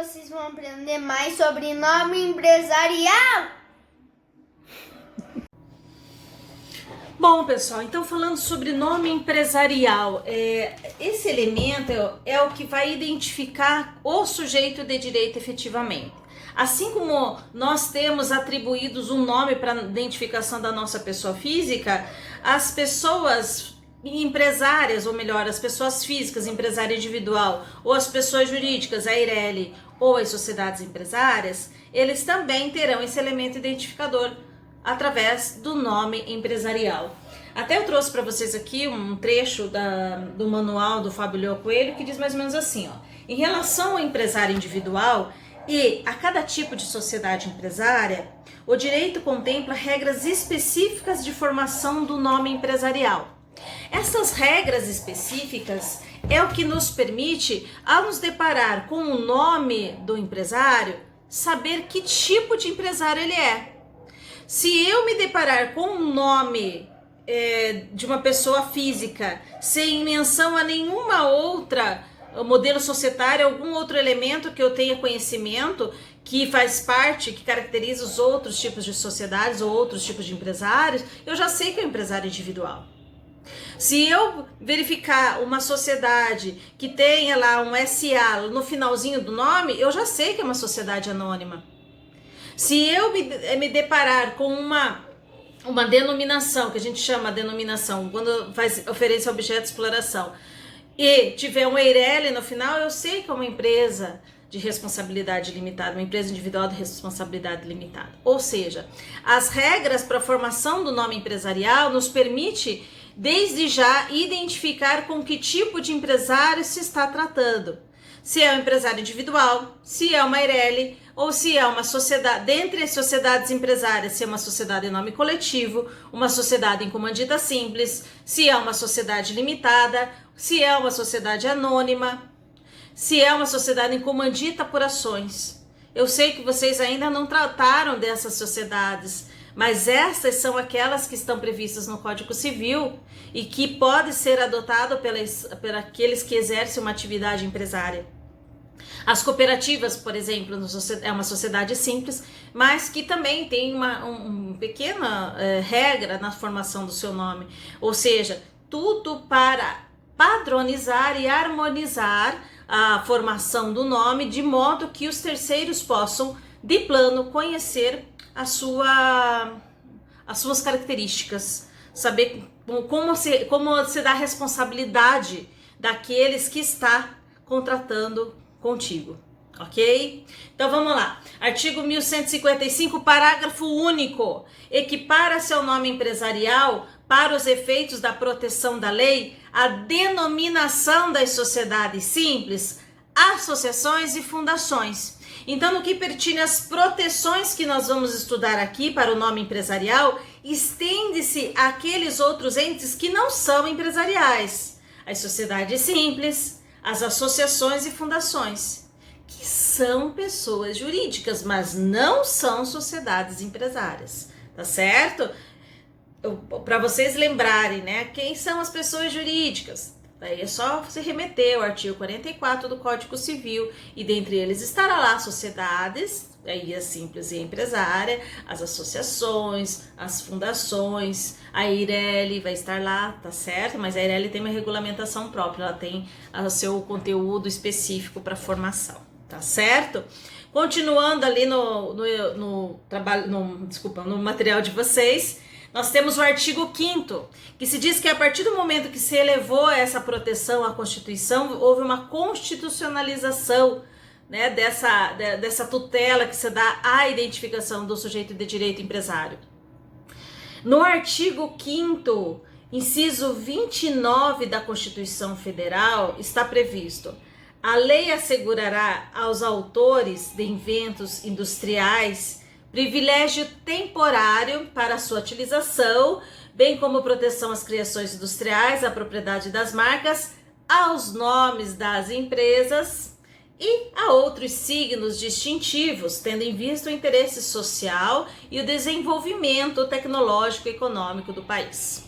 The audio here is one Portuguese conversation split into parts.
vocês vão aprender mais sobre nome empresarial. Bom, pessoal, então falando sobre nome empresarial, esse elemento é o que vai identificar o sujeito de direito efetivamente. Assim como nós temos atribuídos um nome para identificação da nossa pessoa física, as pessoas empresárias, ou melhor, as pessoas físicas, empresária individual, ou as pessoas jurídicas, a Eireli, ou as sociedades empresárias, eles também terão esse elemento identificador através do nome empresarial. Até eu trouxe para vocês aqui um trecho do manual do Fábio Leão Coelho que diz mais ou menos assim, ó: em relação ao empresário individual e a cada tipo de sociedade empresária, o direito contempla regras específicas de formação do nome empresarial. Essas regras específicas é o que nos permite, ao nos deparar com o nome do empresário, saber que tipo de empresário ele é. Se eu me deparar com um nome de uma pessoa física sem menção a nenhuma outra modelo societário, algum outro elemento que eu tenha conhecimento que faz parte, que caracteriza os outros tipos de sociedades ou outros tipos de empresários, eu já sei que é um empresário individual. Se eu verificar uma sociedade que tenha lá um SA no finalzinho do nome, eu já sei que é uma sociedade anônima. Se eu me deparar com uma denominação, que a gente chama de denominação, quando faz oferência a objeto de exploração, e tiver um Eireli no final, eu sei que é uma empresa de responsabilidade limitada, uma empresa individual de responsabilidade limitada. Ou seja, as regras para a formação do nome empresarial nos permite, desde já, identificar com que tipo de empresário se está tratando. Se é um empresário individual, se é uma Eireli, ou se é uma sociedade, dentre as sociedades empresárias, se é uma sociedade em nome coletivo, uma sociedade em comandita simples, se é uma sociedade limitada, se é uma sociedade anônima, se é uma sociedade em comandita por ações. Eu sei que vocês ainda não trataram dessas sociedades, mas essas são aquelas que estão previstas no Código Civil e que pode ser adotado por aqueles que exercem uma atividade empresária. As cooperativas, por exemplo, é uma sociedade simples, mas que também tem uma pequena regra na formação do seu nome. Ou seja, tudo para padronizar e harmonizar a formação do nome, de modo que os terceiros possam, de plano, conhecer as suas características, saber como se dá a responsabilidade daqueles que está contratando contigo, ok? Então vamos lá. Artigo 1155, parágrafo único. Equipara-se ao nome empresarial, para os efeitos da proteção da lei, a denominação das sociedades simples, associações e fundações. Então, no que pertine às proteções que nós vamos estudar aqui para o nome empresarial, estende-se àqueles outros entes que não são empresariais, as sociedades simples, as associações e fundações, que são pessoas jurídicas, mas não são sociedades empresárias, tá certo? Para vocês lembrarem, né, quem são as pessoas jurídicas? Daí é só você remeter ao artigo 44 do Código Civil, e dentre eles estará lá sociedades, aí a simples e a empresária, as associações, as fundações, a Eireli vai estar lá, tá certo? Mas a Eireli tem uma regulamentação própria, ela tem o seu conteúdo específico para formação, tá certo? Continuando ali no material de vocês, nós temos o artigo 5º, que se diz que a partir do momento que se elevou essa proteção à Constituição, houve uma constitucionalização, né, dessa tutela que se dá à identificação do sujeito de direito empresário. No artigo 5º, inciso 29 da Constituição Federal, está previsto: a lei assegurará aos autores de inventos industriais privilégio temporário para sua utilização, bem como proteção às criações industriais, à propriedade das marcas, aos nomes das empresas e a outros signos distintivos, tendo em vista o interesse social e o desenvolvimento tecnológico e econômico do país.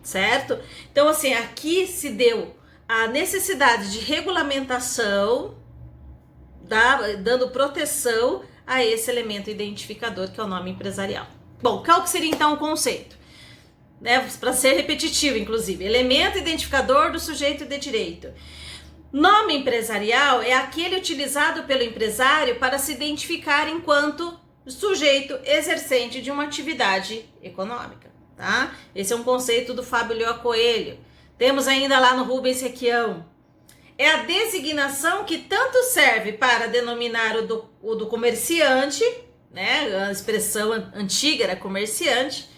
Certo? Então, assim, aqui se deu a necessidade de regulamentação dando proteção a esse elemento identificador que é o nome empresarial. Bom, qual que seria então o conceito? Para ser repetitivo, inclusive, elemento identificador do sujeito de direito. Nome empresarial é aquele utilizado pelo empresário para se identificar enquanto sujeito exercente de uma atividade econômica, tá? Esse é um conceito do Fábio Lioa Coelho. Temos ainda lá no Rubens Requião. É a designação que tanto serve para denominar o do comerciante, né? A expressão antiga era comerciante,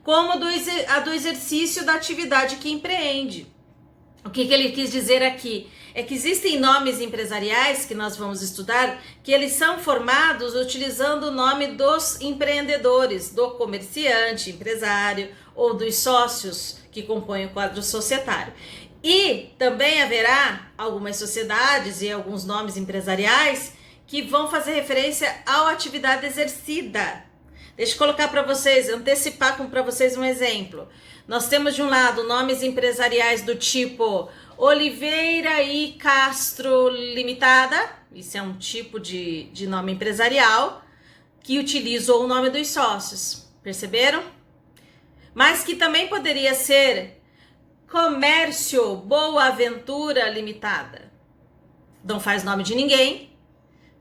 como a do exercício da atividade que empreende. O que ele quis dizer aqui? É que existem nomes empresariais que nós vamos estudar, que eles são formados utilizando o nome dos empreendedores, do comerciante, empresário, ou dos sócios que compõem o quadro societário. E também haverá algumas sociedades e alguns nomes empresariais que vão fazer referência à atividade exercida. Deixa eu colocar para vocês, antecipar para vocês um exemplo. Nós temos de um lado nomes empresariais do tipo Oliveira e Castro Limitada, isso é um tipo de nome empresarial que utilizou o nome dos sócios, perceberam? Mas que também poderia ser Comércio Boa Ventura Limitada. Não faz nome de ninguém,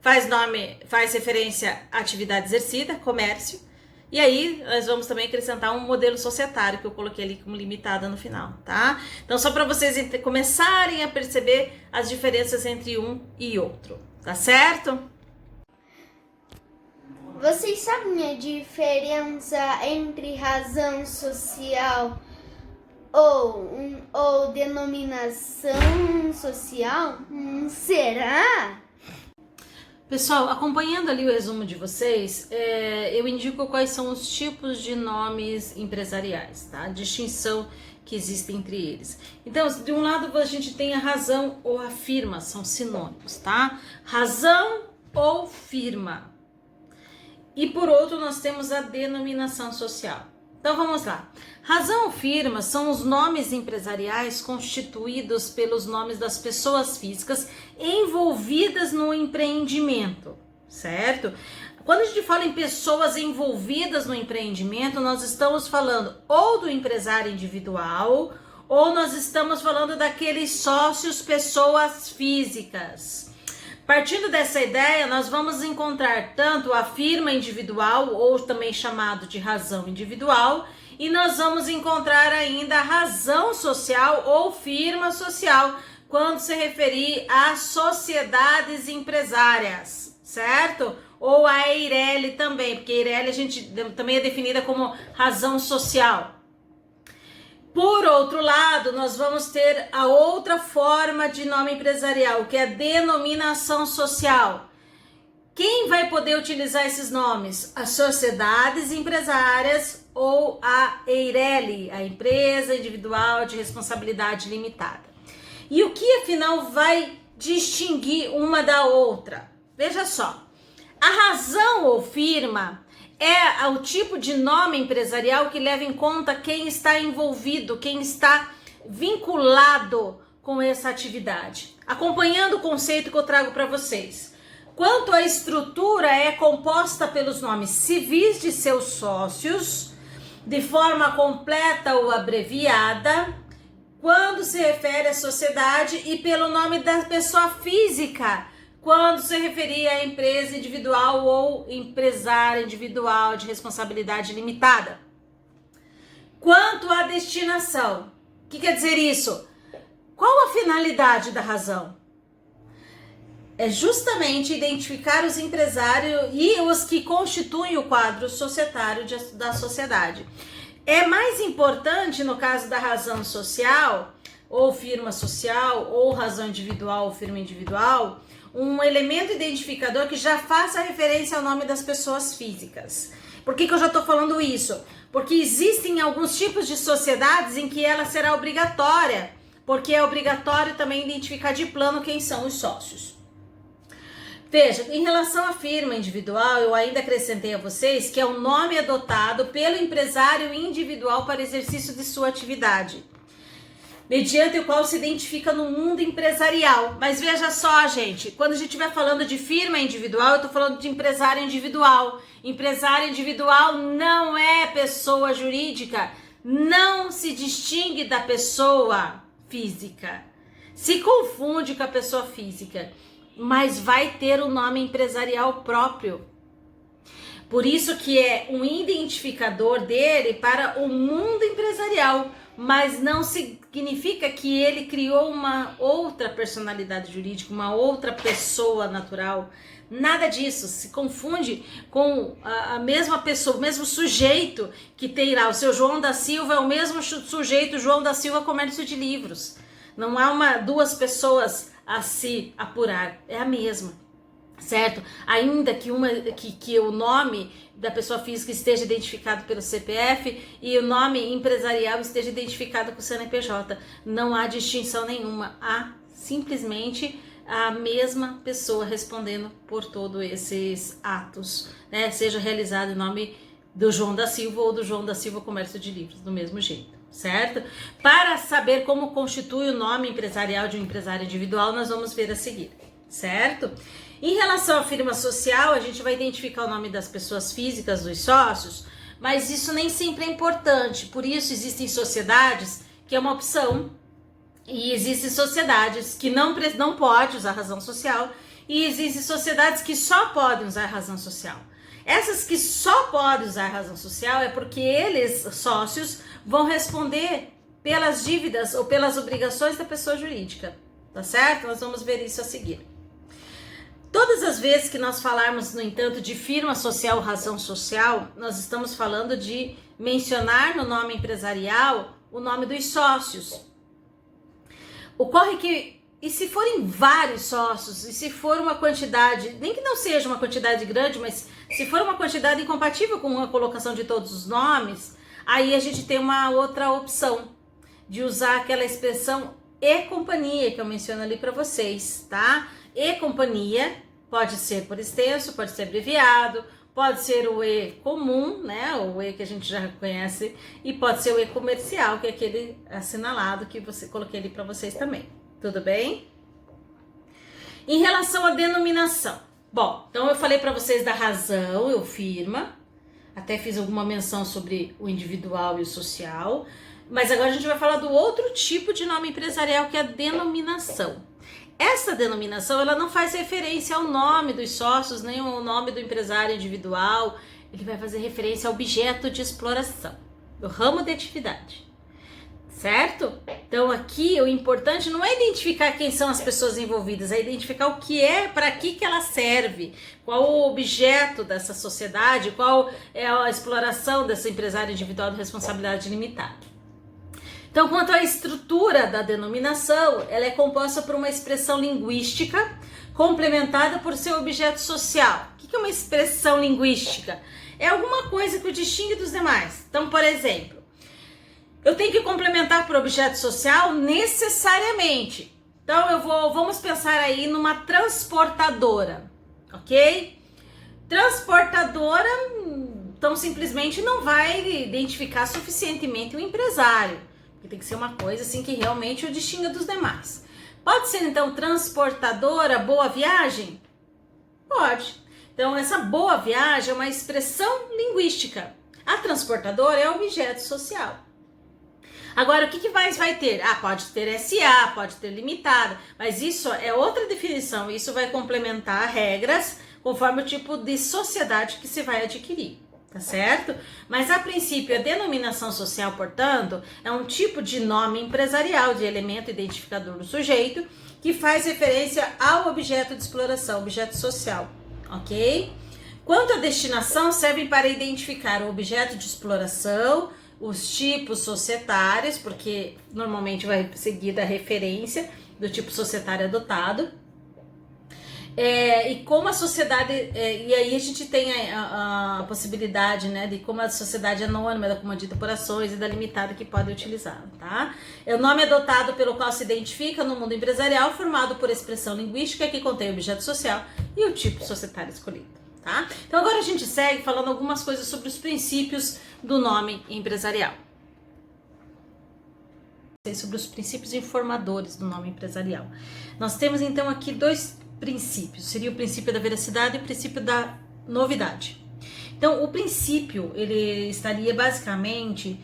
faz referência à atividade exercida, comércio. E aí, nós vamos também acrescentar um modelo societário que eu coloquei ali como limitada no final, tá? Então, só para vocês começarem a perceber as diferenças entre um e outro, tá certo? Vocês sabem a diferença entre razão social ou denominação social? Será? Pessoal, acompanhando ali o resumo de vocês, eu indico quais são os tipos de nomes empresariais, tá? A distinção que existe entre eles. Então, de um lado a gente tem a razão ou a firma, são sinônimos, tá? Razão ou firma. E por outro, nós temos a denominação social. Então, vamos lá. Razão ou firma são os nomes empresariais constituídos pelos nomes das pessoas físicas envolvidas no empreendimento, certo? Quando a gente fala em pessoas envolvidas no empreendimento, nós estamos falando ou do empresário individual, ou nós estamos falando daqueles sócios, pessoas físicas. Partindo dessa ideia, nós vamos encontrar tanto a firma individual, ou também chamado de razão individual, e nós vamos encontrar ainda a razão social ou firma social, quando se referir a sociedades empresárias, certo? Ou a EIRELI também, porque a EIRELI a gente também é definida como razão social. Por outro lado, nós vamos ter a outra forma de nome empresarial, que é a denominação social. Quem vai poder utilizar esses nomes? As sociedades empresárias ou a EIRELI, a empresa individual de responsabilidade limitada. E o que afinal vai distinguir uma da outra? Veja só, a razão ou firma é o tipo de nome empresarial que leva em conta quem está envolvido, quem está vinculado com essa atividade. Acompanhando o conceito que eu trago para vocês. Quanto à estrutura, é composta pelos nomes civis de seus sócios, de forma completa ou abreviada, quando se refere à sociedade, e pelo nome da pessoa física, quando se referir à empresa individual ou empresário individual de responsabilidade limitada. Quanto à destinação, o que quer dizer isso? Qual a finalidade da razão? É justamente identificar os empresários e os que constituem o quadro societário da sociedade. É mais importante, no caso da razão social, ou firma social, ou razão individual ou firma individual, um elemento identificador que já faça referência ao nome das pessoas físicas. Por que eu já estou falando isso? Porque existem alguns tipos de sociedades em que ela será obrigatória, porque é obrigatório também identificar de plano quem são os sócios. Veja, em relação à firma individual, eu ainda acrescentei a vocês que é um nome adotado pelo empresário individual para exercício de sua atividade. mediante o qual se identifica no mundo empresarial. Mas veja só, gente, quando a gente estiver falando de firma individual, eu estou falando de empresário individual. Empresário individual não é pessoa jurídica, não se distingue da pessoa física. Se confunde com a pessoa física, mas vai ter um nome empresarial próprio. Por isso que é um identificador dele para o mundo empresarial, mas não significa que ele criou uma outra personalidade jurídica, uma outra pessoa natural. Nada disso, se confunde com a mesma pessoa, o mesmo sujeito que tem lá. O seu João da Silva é o mesmo sujeito, João da Silva Comércio de Livros. Não há duas pessoas a se apurar, é a mesma, certo? Ainda que o nome da pessoa física esteja identificado pelo CPF e o nome empresarial esteja identificado com o CNPJ, não há distinção nenhuma, há simplesmente a mesma pessoa respondendo por todos esses atos, né? Seja realizado em nome do João da Silva ou do João da Silva Comércio de Livros, do mesmo jeito, certo? Para saber como constitui o nome empresarial de um empresário individual, nós vamos ver a seguir, certo? Em relação à firma social, a gente vai identificar o nome das pessoas físicas, dos sócios, mas isso nem sempre é importante, por isso existem sociedades que é uma opção, e existem sociedades que não pode usar razão social, e existem sociedades que só podem usar razão social. Essas que só podem usar razão social é porque eles, sócios, vão responder pelas dívidas ou pelas obrigações da pessoa jurídica, tá certo? Nós vamos ver isso a seguir. Todas as vezes que nós falarmos, no entanto, de firma social, razão social, nós estamos falando de mencionar no nome empresarial o nome dos sócios. Ocorre que, e se forem vários sócios, e se for uma quantidade, nem que não seja uma quantidade grande, mas se for uma quantidade incompatível com a colocação de todos os nomes, aí a gente tem uma outra opção de usar aquela expressão e companhia que eu menciono ali para vocês, tá? E companhia pode ser por extenso, pode ser abreviado, pode ser o E comum, né? O E que a gente já conhece, e pode ser o E comercial, que é aquele assinalado que coloquei ali para vocês também. Tudo bem? Em relação à denominação. Bom, então eu falei para vocês da razão, eu firma, até fiz alguma menção sobre o individual e o social, mas agora a gente vai falar do outro tipo de nome empresarial, que é a denominação. Essa denominação, ela não faz referência ao nome dos sócios, nem ao nome do empresário individual, ele vai fazer referência ao objeto de exploração, do ramo de atividade, certo? Então aqui o importante não é identificar quem são as pessoas envolvidas, é identificar o que é, para que ela serve, qual o objeto dessa sociedade, qual é a exploração desse empresário individual de responsabilidade limitada. Então, quanto à estrutura da denominação, ela é composta por uma expressão linguística complementada por seu objeto social. O que é uma expressão linguística? É alguma coisa que o distingue dos demais. Então, por exemplo, eu tenho que complementar por objeto social necessariamente. Então, vamos pensar aí numa transportadora, ok? Transportadora, então, simplesmente não vai identificar suficientemente o empresário. Tem que ser uma coisa assim que realmente o distinga dos demais. Pode ser então transportadora, boa viagem? Pode. Então essa boa viagem é uma expressão linguística. A transportadora é objeto social. Agora o que mais vai ter? Pode ter SA, pode ter limitada, mas isso é outra definição. Isso vai complementar regras conforme o tipo de sociedade que se vai adquirir. Tá certo? Mas a princípio a denominação social, portanto, é um tipo de nome empresarial de elemento identificador do sujeito que faz referência ao objeto de exploração, objeto social, ok? Quanto à destinação, servem para identificar o objeto de exploração, os tipos societários, porque normalmente vai seguir da referência do tipo societário adotado. E como a sociedade, e aí a gente tem a possibilidade, né, de como a sociedade anônima, da comandita por ações e da limitada que pode utilizar, tá? É o nome adotado pelo qual se identifica no mundo empresarial, formado por expressão linguística que contém objeto social e o tipo societário escolhido, tá? Então agora a gente segue falando algumas coisas sobre os princípios do nome empresarial. sobre os princípios informadores do nome empresarial. Nós temos então aqui dois princípios, seria o princípio da veracidade e o princípio da novidade. Então, o princípio, ele estaria basicamente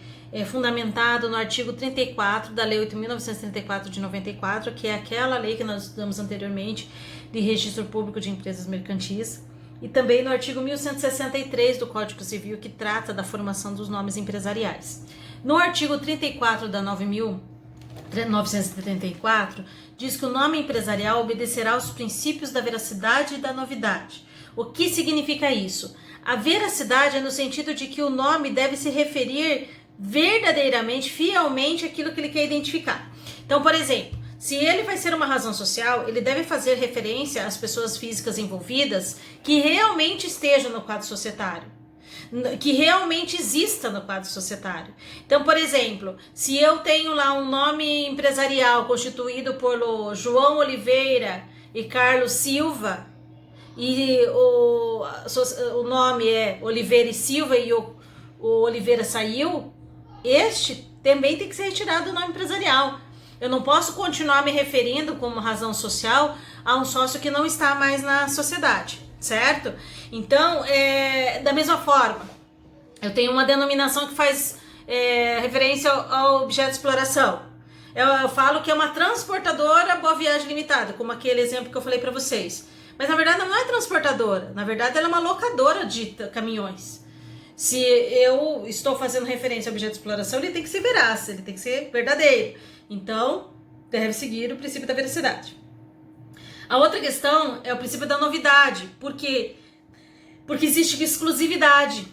fundamentado no artigo 34 da Lei 8.934 de 94, que é aquela lei que nós estudamos anteriormente de registro público de empresas mercantis, e também no artigo 1163 do Código Civil, que trata da formação dos nomes empresariais. No artigo 34 da 9.934, diz que o nome empresarial obedecerá aos princípios da veracidade e da novidade. O que significa isso? A veracidade é no sentido de que o nome deve se referir verdadeiramente, fielmente àquilo que ele quer identificar. Então, por exemplo, se ele vai ser uma razão social, ele deve fazer referência às pessoas físicas envolvidas que realmente estejam no quadro societário, que realmente exista no quadro societário. Então, por exemplo, se eu tenho lá um nome empresarial constituído por João Oliveira e Carlos Silva, e o nome é Oliveira e Silva e o Oliveira saiu, este também tem que ser retirado do nome empresarial. Eu não posso continuar me referindo como razão social a um sócio que não está mais na sociedade, certo? Então, da mesma forma, eu tenho uma denominação que faz referência ao objeto de exploração. Eu falo que é uma transportadora Boa Viagem Limitada, como aquele exemplo que eu falei para vocês. Mas na verdade não é transportadora, na verdade ela é uma locadora de caminhões. Se eu estou fazendo referência ao objeto de exploração, ele tem que ser veraz, ele tem que ser verdadeiro. Então, deve seguir o princípio da veracidade. A outra questão é o princípio da novidade. Por quê? Porque existe exclusividade.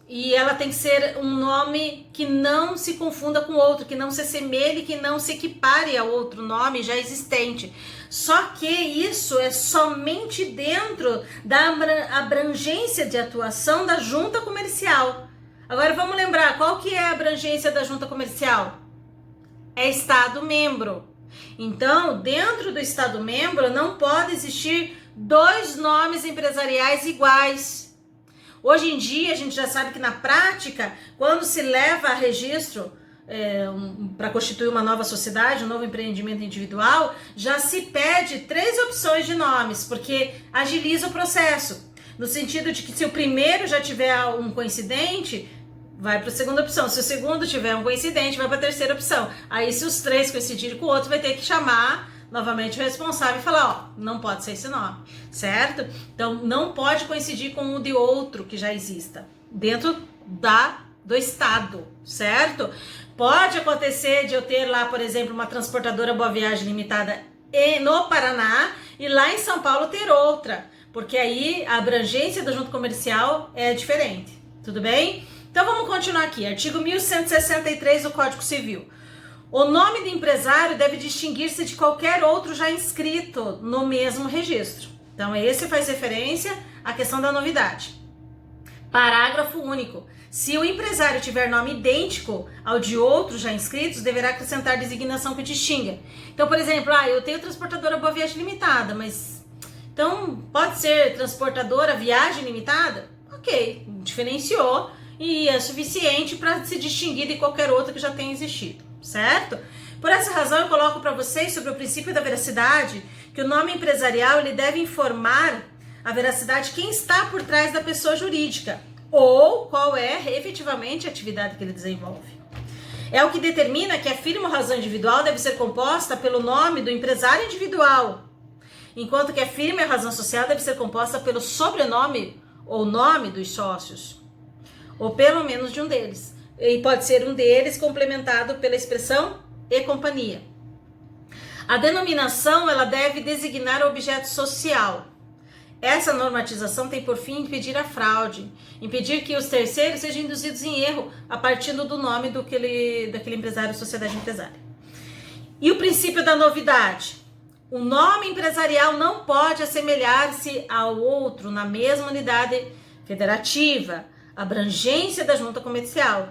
E ela tem que ser um nome que não se confunda com outro, que não se assemelhe, que não se equipare a outro nome já existente. Só que isso é somente dentro da abrangência de atuação da junta comercial. Agora vamos lembrar, qual que é a abrangência da junta comercial? É Estado membro. Então, dentro do Estado membro não pode existir dois nomes empresariais iguais. Hoje em dia, a gente já sabe que na prática, quando se leva a registro para constituir uma nova sociedade, um novo empreendimento individual, já se pede 3 opções de nomes, porque agiliza o processo. No sentido de que se o primeiro já tiver um coincidente, vai para a segunda opção. Se o segundo tiver um coincidente, vai para a terceira opção. Aí, se os 3 coincidirem com o outro, vai ter que chamar novamente o responsável e falar, ó, não pode ser esse nome, certo? Então, não pode coincidir com um de outro que já exista dentro do estado, certo? Pode acontecer de eu ter lá, por exemplo, uma transportadora Boa Viagem Limitada no Paraná e lá em São Paulo ter outra, porque aí a abrangência da junta comercial é diferente, tudo bem? Então, vamos continuar aqui, artigo 1163 do Código Civil. O nome do empresário deve distinguir-se de qualquer outro já inscrito no mesmo registro. Então, esse faz referência à questão da novidade. Parágrafo único. Se o empresário tiver nome idêntico ao de outros já inscritos, deverá acrescentar designação que distinga. Então, por exemplo, eu tenho transportadora Boa Viagem Limitada, mas então pode ser transportadora Viagem Limitada? Ok, diferenciou e é suficiente para se distinguir de qualquer outra que já tenha existido. Certo? Por essa razão eu coloco para vocês sobre o princípio da veracidade que o nome empresarial ele deve informar a veracidade quem está por trás da pessoa jurídica ou qual é efetivamente a atividade que ele desenvolve. É o que determina que a firma ou razão individual deve ser composta pelo nome do empresário individual, enquanto que a firma e a razão social deve ser composta pelo sobrenome ou nome dos sócios, ou pelo menos de um deles. E pode ser um deles complementado pela expressão e companhia. A denominação ela deve designar o objeto social. Essa normatização tem por fim impedir a fraude, impedir que os terceiros sejam induzidos em erro a partir do nome daquele empresário ou sociedade empresária. E o princípio da novidade. O nome empresarial não pode assemelhar-se ao outro na mesma unidade federativa, abrangência da junta comercial.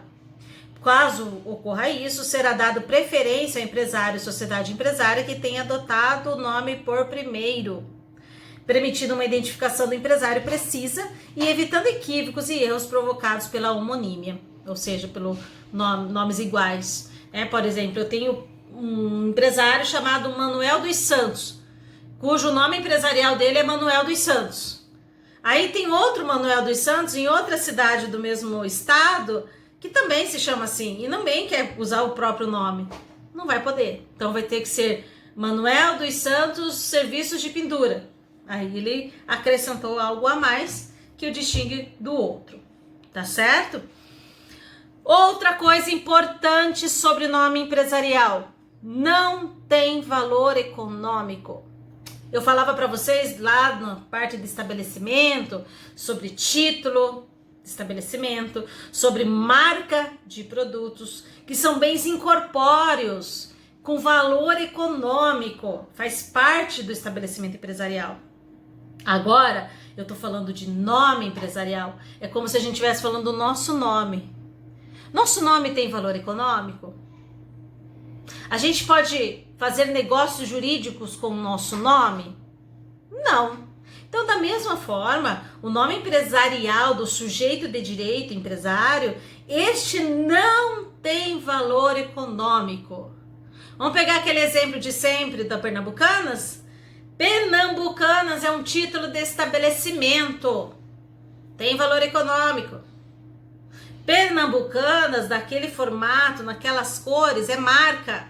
Caso ocorra isso, será dado preferência ao empresário e sociedade empresária que tenha adotado o nome por primeiro, permitindo uma identificação do empresário precisa e evitando equívocos e erros provocados pela homonímia, ou seja, pelos nomes iguais. Por exemplo, eu tenho um empresário chamado Manuel dos Santos, cujo nome empresarial dele é Manuel dos Santos. Aí tem outro Manuel dos Santos em outra cidade do mesmo estado que também se chama assim e também quer usar o próprio nome. Não vai poder. Então vai ter que ser Manuel dos Santos Serviços de Pintura. Aí ele acrescentou algo a mais que o distingue do outro. Tá certo? Outra coisa importante sobre nome empresarial: não tem valor econômico. Eu falava para vocês lá na parte de estabelecimento sobre título de estabelecimento, sobre marca de produtos, que são bens incorpóreos com valor econômico, faz parte do estabelecimento empresarial. Agora, eu tô falando de nome empresarial, é como se a gente estivesse falando do nosso nome. Nosso nome tem valor econômico? A gente pode fazer negócios jurídicos com o nosso nome? Não. Então, da mesma forma, o nome empresarial do sujeito de direito empresário, este não tem valor econômico. Vamos pegar aquele exemplo de sempre da Pernambucanas? Pernambucanas é um título de estabelecimento. Tem valor econômico. Pernambucanas, daquele formato, naquelas cores, é marca.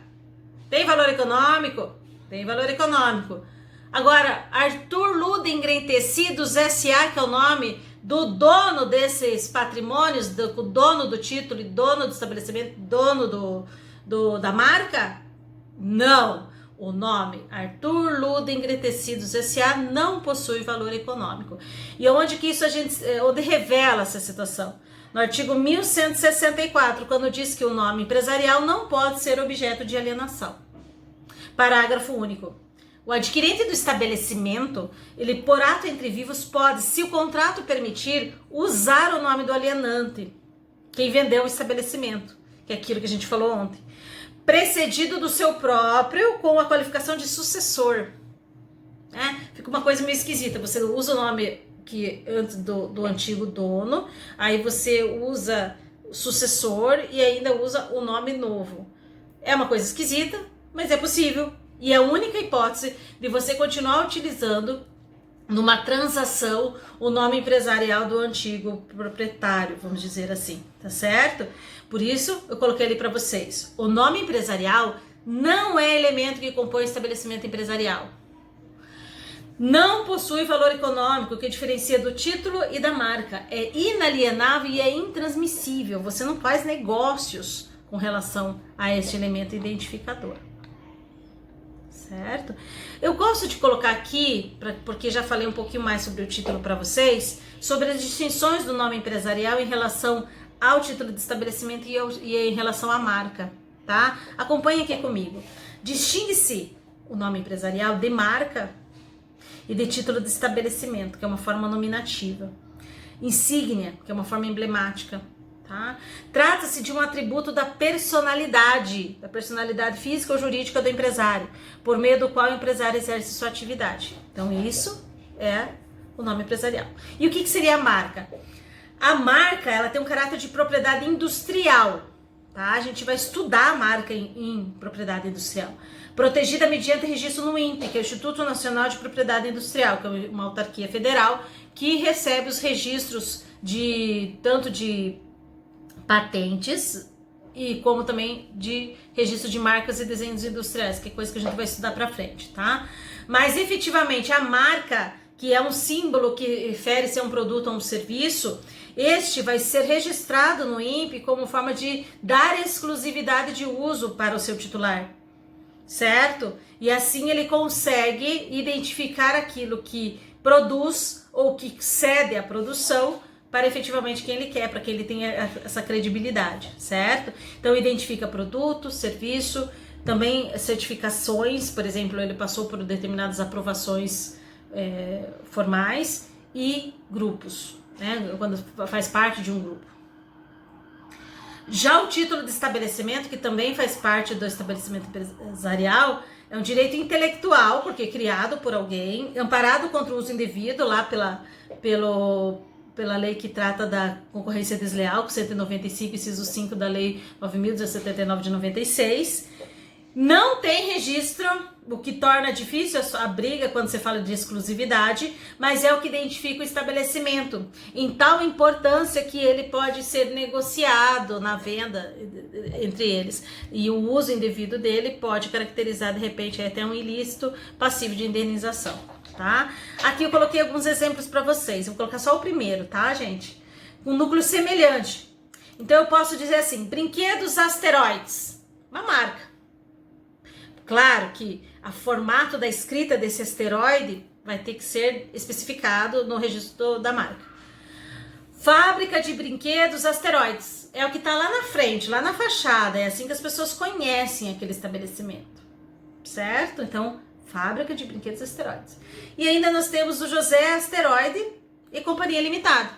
Tem valor econômico? Tem valor econômico. Agora, Arthur Ludengren Tecidos S.A., que é o nome do dono desses patrimônios, do dono do título, dono do estabelecimento, dono da marca? Não. O nome Arthur Ludengren Tecidos S.A. não possui valor econômico. E onde que isso onde revela essa situação? No artigo 1164, quando diz que o nome empresarial não pode ser objeto de alienação. Parágrafo único. O adquirente do estabelecimento, ele por ato entre vivos pode, se o contrato permitir, usar o nome do alienante, quem vendeu o estabelecimento, que é aquilo que a gente falou ontem, precedido do seu próprio com a qualificação de sucessor. Fica uma coisa meio esquisita, você usa o nome que antes do antigo dono, aí você usa sucessor e ainda usa o nome novo. É uma coisa esquisita, mas é possível. E é a única hipótese de você continuar utilizando numa transação o nome empresarial do antigo proprietário, vamos dizer assim, tá certo? Por isso eu coloquei ali para vocês. O nome empresarial não é elemento que compõe o estabelecimento empresarial. Não possui valor econômico, que diferencia do título e da marca. É inalienável e é intransmissível. Você não faz negócios com relação a este elemento identificador. Certo? Eu gosto de colocar aqui, porque já falei um pouquinho mais sobre o título para vocês, sobre as distinções do nome empresarial em relação ao título de estabelecimento e em relação à marca, tá? Acompanhe aqui comigo. Distingue-se o nome empresarial de marca e de título de estabelecimento, que é uma forma nominativa. Insígnia, que é uma forma emblemática. Tá? Trata-se de um atributo da personalidade física ou jurídica do empresário, por meio do qual o empresário exerce sua atividade. Então isso é o nome empresarial. E o que seria a marca? A marca, ela tem um caráter de propriedade industrial, tá? A gente vai estudar a marca em propriedade industrial, protegida mediante registro no INPE, que é o Instituto Nacional de Propriedade Industrial, que é uma autarquia federal que recebe os registros tanto de patentes e como também de registro de marcas e desenhos industriais, que é coisa que a gente vai estudar para frente, tá? Mas efetivamente a marca, que é um símbolo que refere se a um produto ou um serviço, este vai ser registrado no INPE como forma de dar exclusividade de uso para o seu titular, certo? E assim ele consegue identificar aquilo que produz ou que cede a produção para efetivamente quem ele quer, para que ele tenha essa credibilidade, certo? Então identifica produto, serviço, também certificações, por exemplo, ele passou por determinadas aprovações formais e grupos, né? Quando faz parte de um grupo. Já o título de estabelecimento, que também faz parte do estabelecimento empresarial, é um direito intelectual, porque é criado por alguém, amparado contra o uso indevido lá pela lei que trata da concorrência desleal, com 195, inciso 5 da lei 9.279 de 96. Não tem registro, o que torna difícil a briga quando você fala de exclusividade, mas é o que identifica o estabelecimento, em tal importância que ele pode ser negociado na venda entre eles, e o uso indevido dele pode caracterizar de repente até um ilícito passivo de indenização, tá? Aqui eu coloquei alguns exemplos para vocês, eu vou colocar só o primeiro, tá, gente? Um núcleo semelhante. Então eu posso dizer assim, brinquedos asteroides, uma marca. Claro que o formato da escrita desse asteroide vai ter que ser especificado no registro da marca. Fábrica de brinquedos asteroides. É o que está lá na frente, lá na fachada. É assim que as pessoas conhecem aquele estabelecimento. Certo? Então, fábrica de brinquedos asteroides. E ainda nós temos o José Asteroide e Companhia Limitada.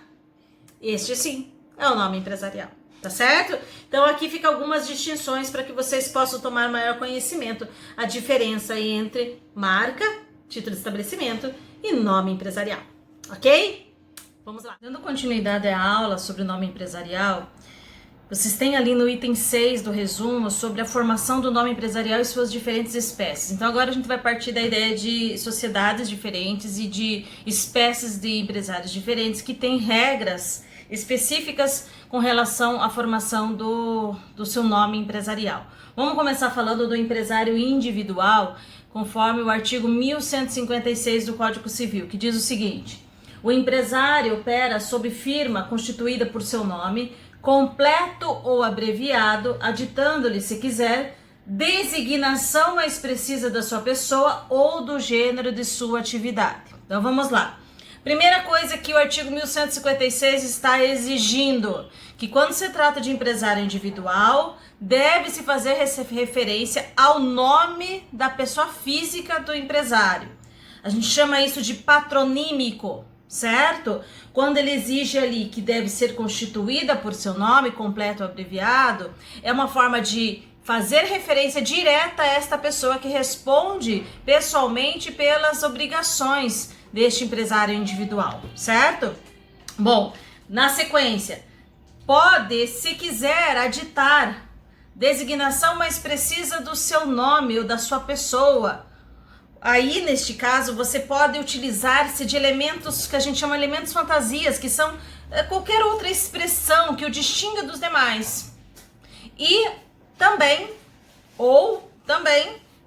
Este sim é o nome empresarial. Tá certo? Então aqui fica algumas distinções para que vocês possam tomar maior conhecimento. A diferença entre marca, título de estabelecimento e nome empresarial. Ok? Vamos lá. Dando continuidade à aula sobre o nome empresarial, vocês têm ali no item 6 do resumo sobre a formação do nome empresarial e suas diferentes espécies. Então agora a gente vai partir da ideia de sociedades diferentes e de espécies de empresários diferentes que têm regras específicas com relação à formação do seu nome empresarial. Vamos começar falando do empresário individual, conforme o artigo 1156 do Código Civil, que diz o seguinte: o empresário opera sob firma constituída por seu nome, completo ou abreviado, aditando-lhe, se quiser, designação mais precisa da sua pessoa ou do gênero de sua atividade. Então vamos lá. Primeira coisa que o artigo 1156 está exigindo, que quando se trata de empresário individual, deve-se fazer referência ao nome da pessoa física do empresário. A gente chama isso de patronímico, certo? Quando ele exige ali que deve ser constituída por seu nome, completo ou abreviado, é uma forma de fazer referência direta a esta pessoa que responde pessoalmente pelas obrigações deste empresário individual, certo? Bom, na sequência, pode, se quiser, aditar designação mais precisa do seu nome ou da sua pessoa. Aí, neste caso, você pode utilizar-se de elementos que a gente chama de elementos fantasias, que são qualquer outra expressão que o distinga dos demais. E também,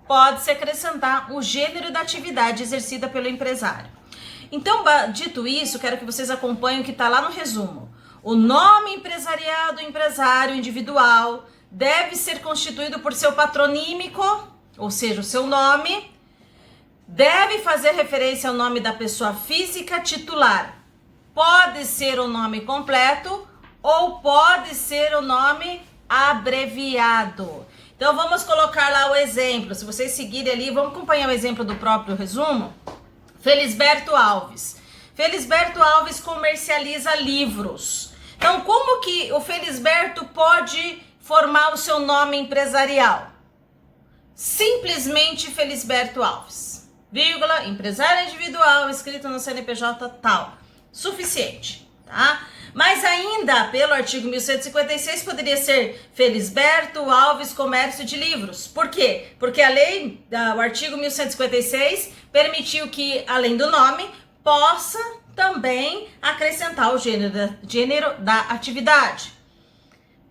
pode-se acrescentar o gênero da atividade exercida pelo empresário. Então, dito isso, quero que vocês acompanhem o que está lá no resumo. O nome empresarial do empresário individual deve ser constituído por seu patronímico, ou seja, o seu nome, deve fazer referência ao nome da pessoa física titular. Pode ser o nome completo ou pode ser o nome abreviado. Então vamos colocar lá o exemplo, se vocês seguirem ali, vamos acompanhar o exemplo do próprio resumo. Felisberto Alves. Felisberto Alves comercializa livros. Então como que o Felisberto pode formar o seu nome empresarial? Simplesmente Felisberto Alves, vírgula, empresário individual, inscrito no CNPJ tal. Suficiente, tá? Mas ainda, pelo artigo 1156, poderia ser Felisberto Alves Comércio de Livros. Por quê? Porque a lei, o artigo 1156, permitiu que, além do nome, possa também acrescentar o gênero da atividade.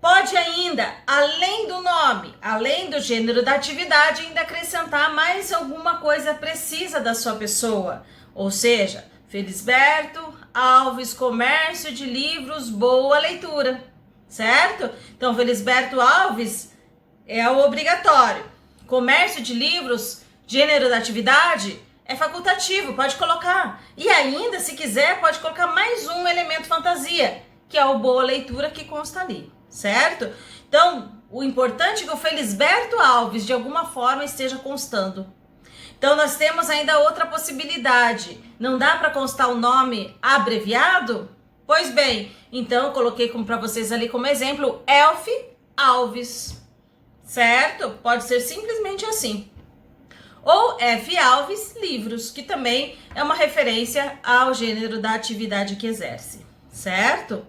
Pode ainda, além do nome, além do gênero da atividade, ainda acrescentar mais alguma coisa precisa da sua pessoa. Ou seja, Felisberto Alves, comércio de livros, boa leitura, certo? Então, Felisberto Alves é o obrigatório. Comércio de livros, gênero da atividade, é facultativo, pode colocar. E ainda, se quiser, pode colocar mais um elemento fantasia, que é o boa leitura que consta ali, certo? Então, o importante é que o Felisberto Alves, de alguma forma, esteja constando. Então, nós temos ainda outra possibilidade. Não dá para constar o nome abreviado? Pois bem, então eu coloquei para vocês ali como exemplo, Elf Alves, certo? Pode ser simplesmente assim. Ou F. Alves Livros, que também é uma referência ao gênero da atividade que exerce. certo?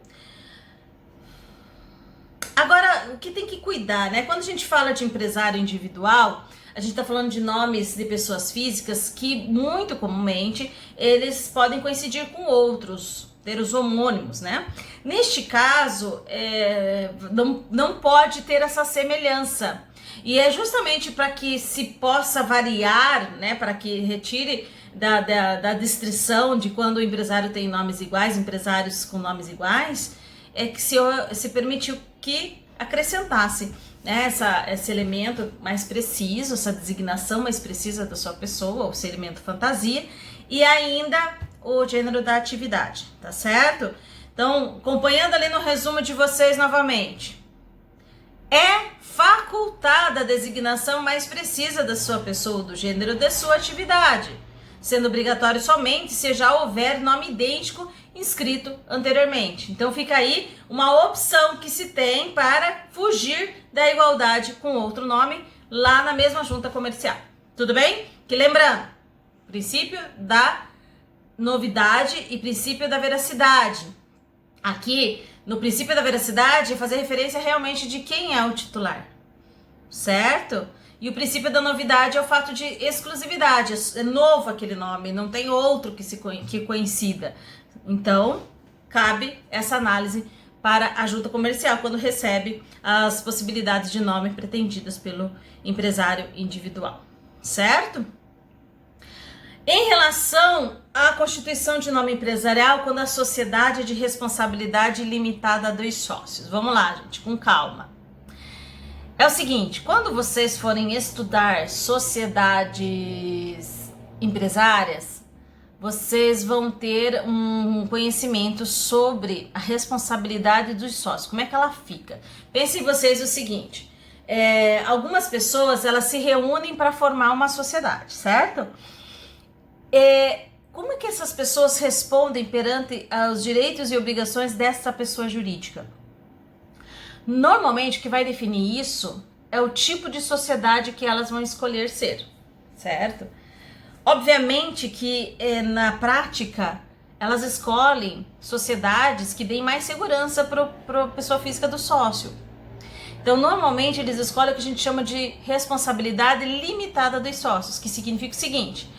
Agora, o que tem que cuidar, né? Quando a gente fala de empresário individual, a gente está falando de nomes de pessoas físicas que, muito comumente, eles podem coincidir com outros, ter os homônimos, né? Neste caso, não pode ter essa semelhança. E é justamente para que se possa variar, né? Para que retire da descrição de quando o empresário tem nomes iguais, empresários com nomes iguais, é que se permitiu que acrescentasse, né, esse elemento mais preciso, essa designação mais precisa da sua pessoa, ou esse elemento fantasia, e ainda o gênero da atividade, tá certo? Então, acompanhando ali no resumo de vocês novamente, é facultada a designação mais precisa da sua pessoa, do gênero de sua atividade, sendo obrigatório somente se já houver nome idêntico inscrito anteriormente. Então fica aí uma opção que se tem para fugir da igualdade com outro nome lá na mesma junta comercial. Tudo bem? Que lembrando, princípio da novidade e princípio da veracidade. Aqui, no princípio da veracidade, é fazer referência realmente de quem é o titular, certo? E o princípio da novidade é o fato de exclusividade, é novo aquele nome, não tem outro que coincida. Então, cabe essa análise para a junta comercial quando recebe as possibilidades de nome pretendidas pelo empresário individual, certo? Em relação à constituição de nome empresarial, quando a sociedade é de responsabilidade limitada dos sócios. Vamos lá, gente, com calma. É o seguinte, quando vocês forem estudar sociedades empresárias, vocês vão ter um conhecimento sobre a responsabilidade dos sócios, como é que ela fica. Pensem vocês o seguinte, algumas pessoas elas se reúnem para formar uma sociedade, certo? Como é que essas pessoas respondem perante os direitos e obrigações dessa pessoa jurídica? Normalmente o que vai definir isso é o tipo de sociedade que elas vão escolher ser, certo? Obviamente que na prática elas escolhem sociedades que deem mais segurança para a pessoa física do sócio. Então normalmente eles escolhem o que a gente chama de responsabilidade limitada dos sócios, que significa o seguinte: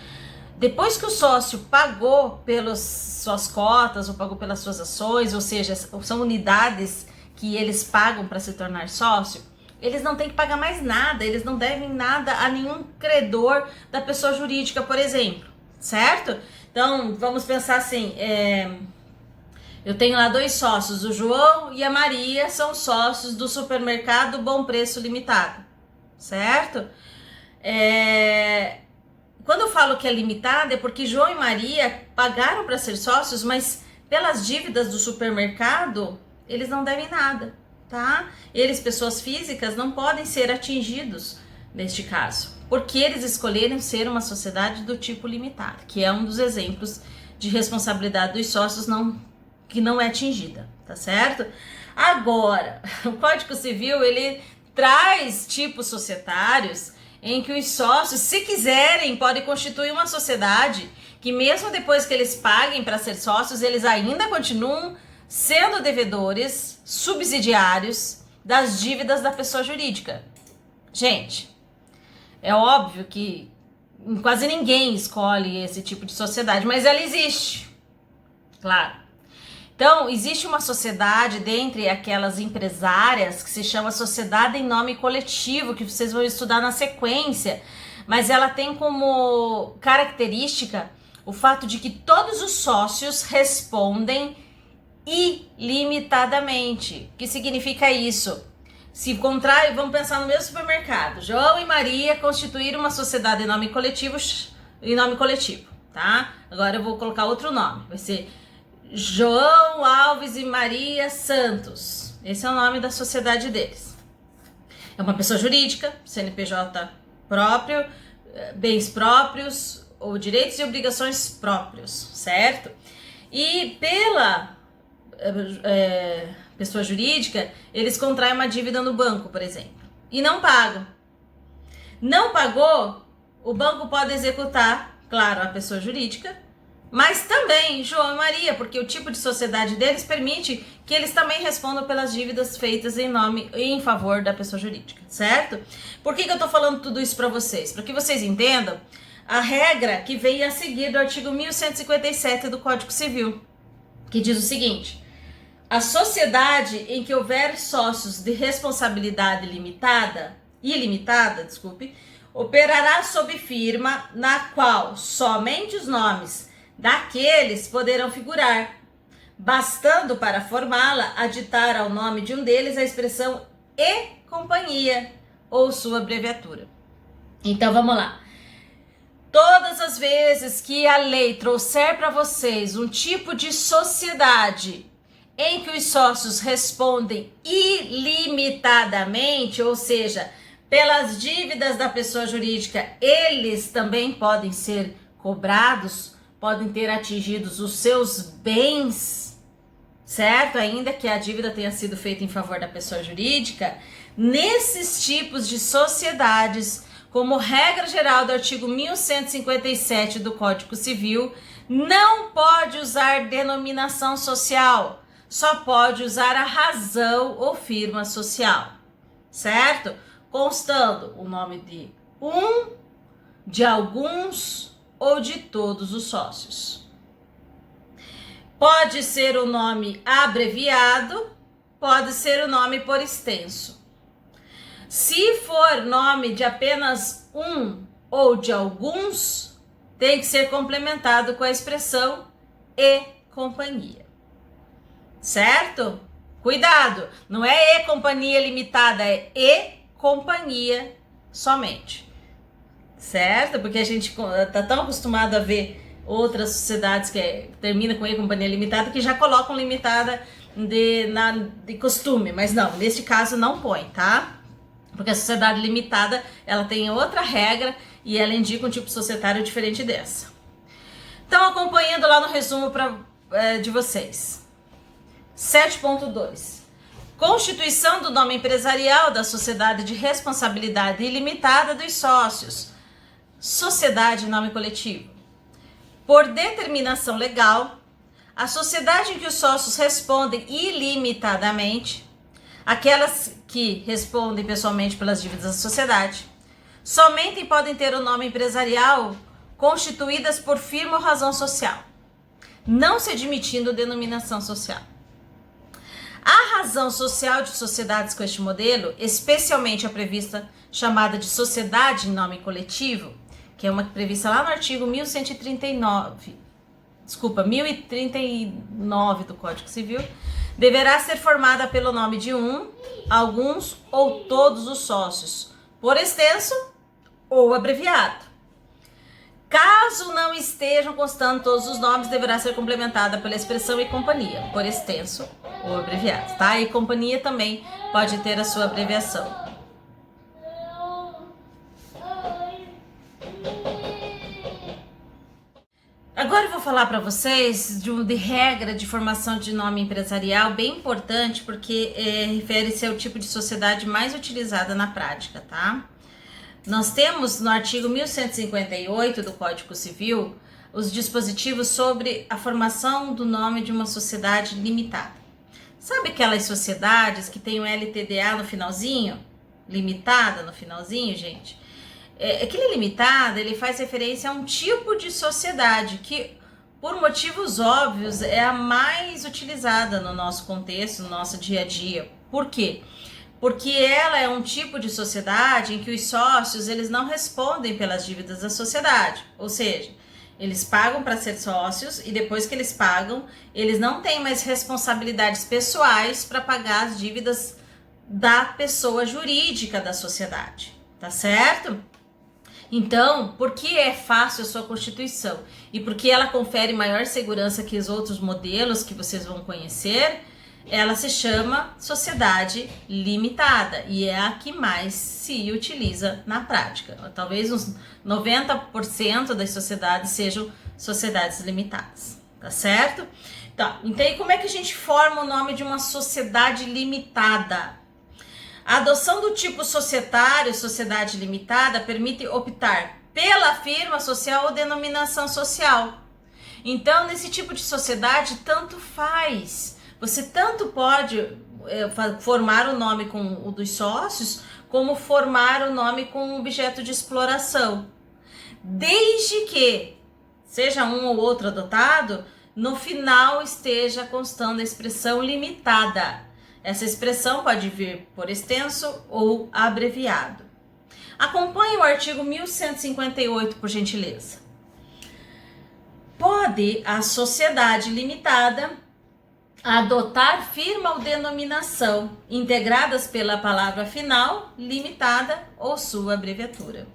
depois que o sócio pagou pelas suas cotas ou pagou pelas suas ações, ou seja, são unidades que eles pagam para se tornar sócio, eles não têm que pagar mais nada, eles não devem nada a nenhum credor da pessoa jurídica, por exemplo, certo? Então, vamos pensar assim, eu tenho lá 2 sócios, o João e a Maria são sócios do supermercado Bom Preço Limitado, certo? Quando eu falo que é limitado é porque João e Maria pagaram para ser sócios, mas pelas dívidas do supermercado, eles não devem nada, tá? Eles, pessoas físicas, não podem ser atingidos neste caso, porque eles escolheram ser uma sociedade do tipo limitado, que é um dos exemplos de responsabilidade dos sócios que não é atingida, tá certo? Agora, o Código Civil, ele traz tipos societários em que os sócios, se quiserem, podem constituir uma sociedade que mesmo depois que eles paguem para ser sócios, eles ainda continuam sendo devedores subsidiários das dívidas da pessoa jurídica. Gente, é óbvio que quase ninguém escolhe esse tipo de sociedade, mas ela existe, claro. Então, existe uma sociedade dentre aquelas empresárias que se chama sociedade em nome coletivo, que vocês vão estudar na sequência, mas ela tem como característica o fato de que todos os sócios respondem ilimitadamente. O que significa isso? Se contrário, vamos pensar no mesmo supermercado. João e Maria constituíram uma sociedade em nome coletivo, tá? Agora eu vou colocar outro nome. Vai ser João Alves e Maria Santos. Esse é o nome da sociedade deles. É uma pessoa jurídica, CNPJ próprio, bens próprios ou direitos e obrigações próprios, certo? E pela pessoa jurídica, eles contraem uma dívida no banco, por exemplo, e não pagam. Não pagou, o banco pode executar, claro, a pessoa jurídica, mas também João e Maria, porque o tipo de sociedade deles permite que eles também respondam pelas dívidas feitas em favor da pessoa jurídica, certo? Por que eu tô falando tudo isso para vocês? Para que vocês entendam a regra que vem a seguir do artigo 1157 do Código Civil, que diz o seguinte: a sociedade em que houver sócios de responsabilidade ilimitada, operará sob firma na qual somente os nomes daqueles poderão figurar, bastando para formá-la aditar ao nome de um deles a expressão e companhia ou sua abreviatura. Então vamos lá. Todas as vezes que a lei trouxer para vocês um tipo de sociedade em que os sócios respondem ilimitadamente, ou seja, pelas dívidas da pessoa jurídica, eles também podem ser cobrados, podem ter atingidos os seus bens, certo? Ainda que a dívida tenha sido feita em favor da pessoa jurídica, nesses tipos de sociedades, como regra geral do artigo 1157 do Código Civil, não pode usar denominação social, só pode usar a razão ou firma social, certo? Constando o nome de alguns ou de todos os sócios. Pode ser o nome abreviado, pode ser o nome por extenso. Se for nome de apenas um ou de alguns, tem que ser complementado com a expressão e companhia. Certo? Cuidado, não é e companhia limitada, é e companhia somente. Certo? Porque a gente tá tão acostumado a ver outras sociedades que terminam com e companhia limitada que já colocam limitada de costume, mas não, neste caso não põe, tá? Porque a sociedade limitada, ela tem outra regra e ela indica um tipo societário diferente dessa. Então, acompanhando lá no resumo de vocês. 7.2. Constituição do nome empresarial da sociedade de responsabilidade ilimitada dos sócios. Sociedade nome coletivo. Por determinação legal, a sociedade em que os sócios respondem ilimitadamente, aquelas que respondem pessoalmente pelas dívidas da sociedade, somente podem ter o nome empresarial constituídas por firma ou razão social, não se admitindo denominação social. A razão social de sociedades com este modelo, especialmente a prevista chamada de sociedade em nome coletivo, que é uma prevista lá no artigo 1139 do Código Civil, deverá ser formada pelo nome de alguns ou todos os sócios, por extenso ou abreviado. Caso não estejam constando todos os nomes, deverá ser complementada pela expressão e companhia, por extenso ou abreviado, tá? E companhia também pode ter a sua abreviação. Agora eu vou falar para vocês de regra de formação de nome empresarial bem importante, porque refere-se ao tipo de sociedade mais utilizada na prática, tá? Nós temos no artigo 1158 do Código Civil os dispositivos sobre a formação do nome de uma sociedade limitada. Sabe aquelas sociedades que tem o LTDA no finalzinho? Limitada no finalzinho, gente? Aquele limitado, ele faz referência a um tipo de sociedade que, por motivos óbvios, é a mais utilizada no nosso contexto, no nosso dia a dia. Por quê? Porque ela é um tipo de sociedade em que os sócios, eles não respondem pelas dívidas da sociedade. Ou seja, eles pagam para ser sócios e depois que eles pagam, eles não têm mais responsabilidades pessoais para pagar as dívidas da pessoa jurídica da sociedade. Tá certo? Então, por que é fácil a sua constituição? E porque ela confere maior segurança que os outros modelos que vocês vão conhecer, ela se chama sociedade limitada e é a que mais se utiliza na prática. Talvez uns 90% das sociedades sejam sociedades limitadas, tá certo? Então, e como é que a gente forma o nome de uma sociedade limitada? A adoção do tipo societário, sociedade limitada, permite optar pela firma social ou denominação social. Então, nesse tipo de sociedade, tanto faz. Você tanto pode formar o nome com o dos sócios, como formar o nome com um objeto de exploração. Desde que seja um ou outro adotado, no final esteja constando a expressão limitada. Essa expressão pode vir por extenso ou abreviado. Acompanhe o artigo 1158, por gentileza. Pode a sociedade limitada adotar firma ou denominação integradas pela palavra final, limitada ou sua abreviatura.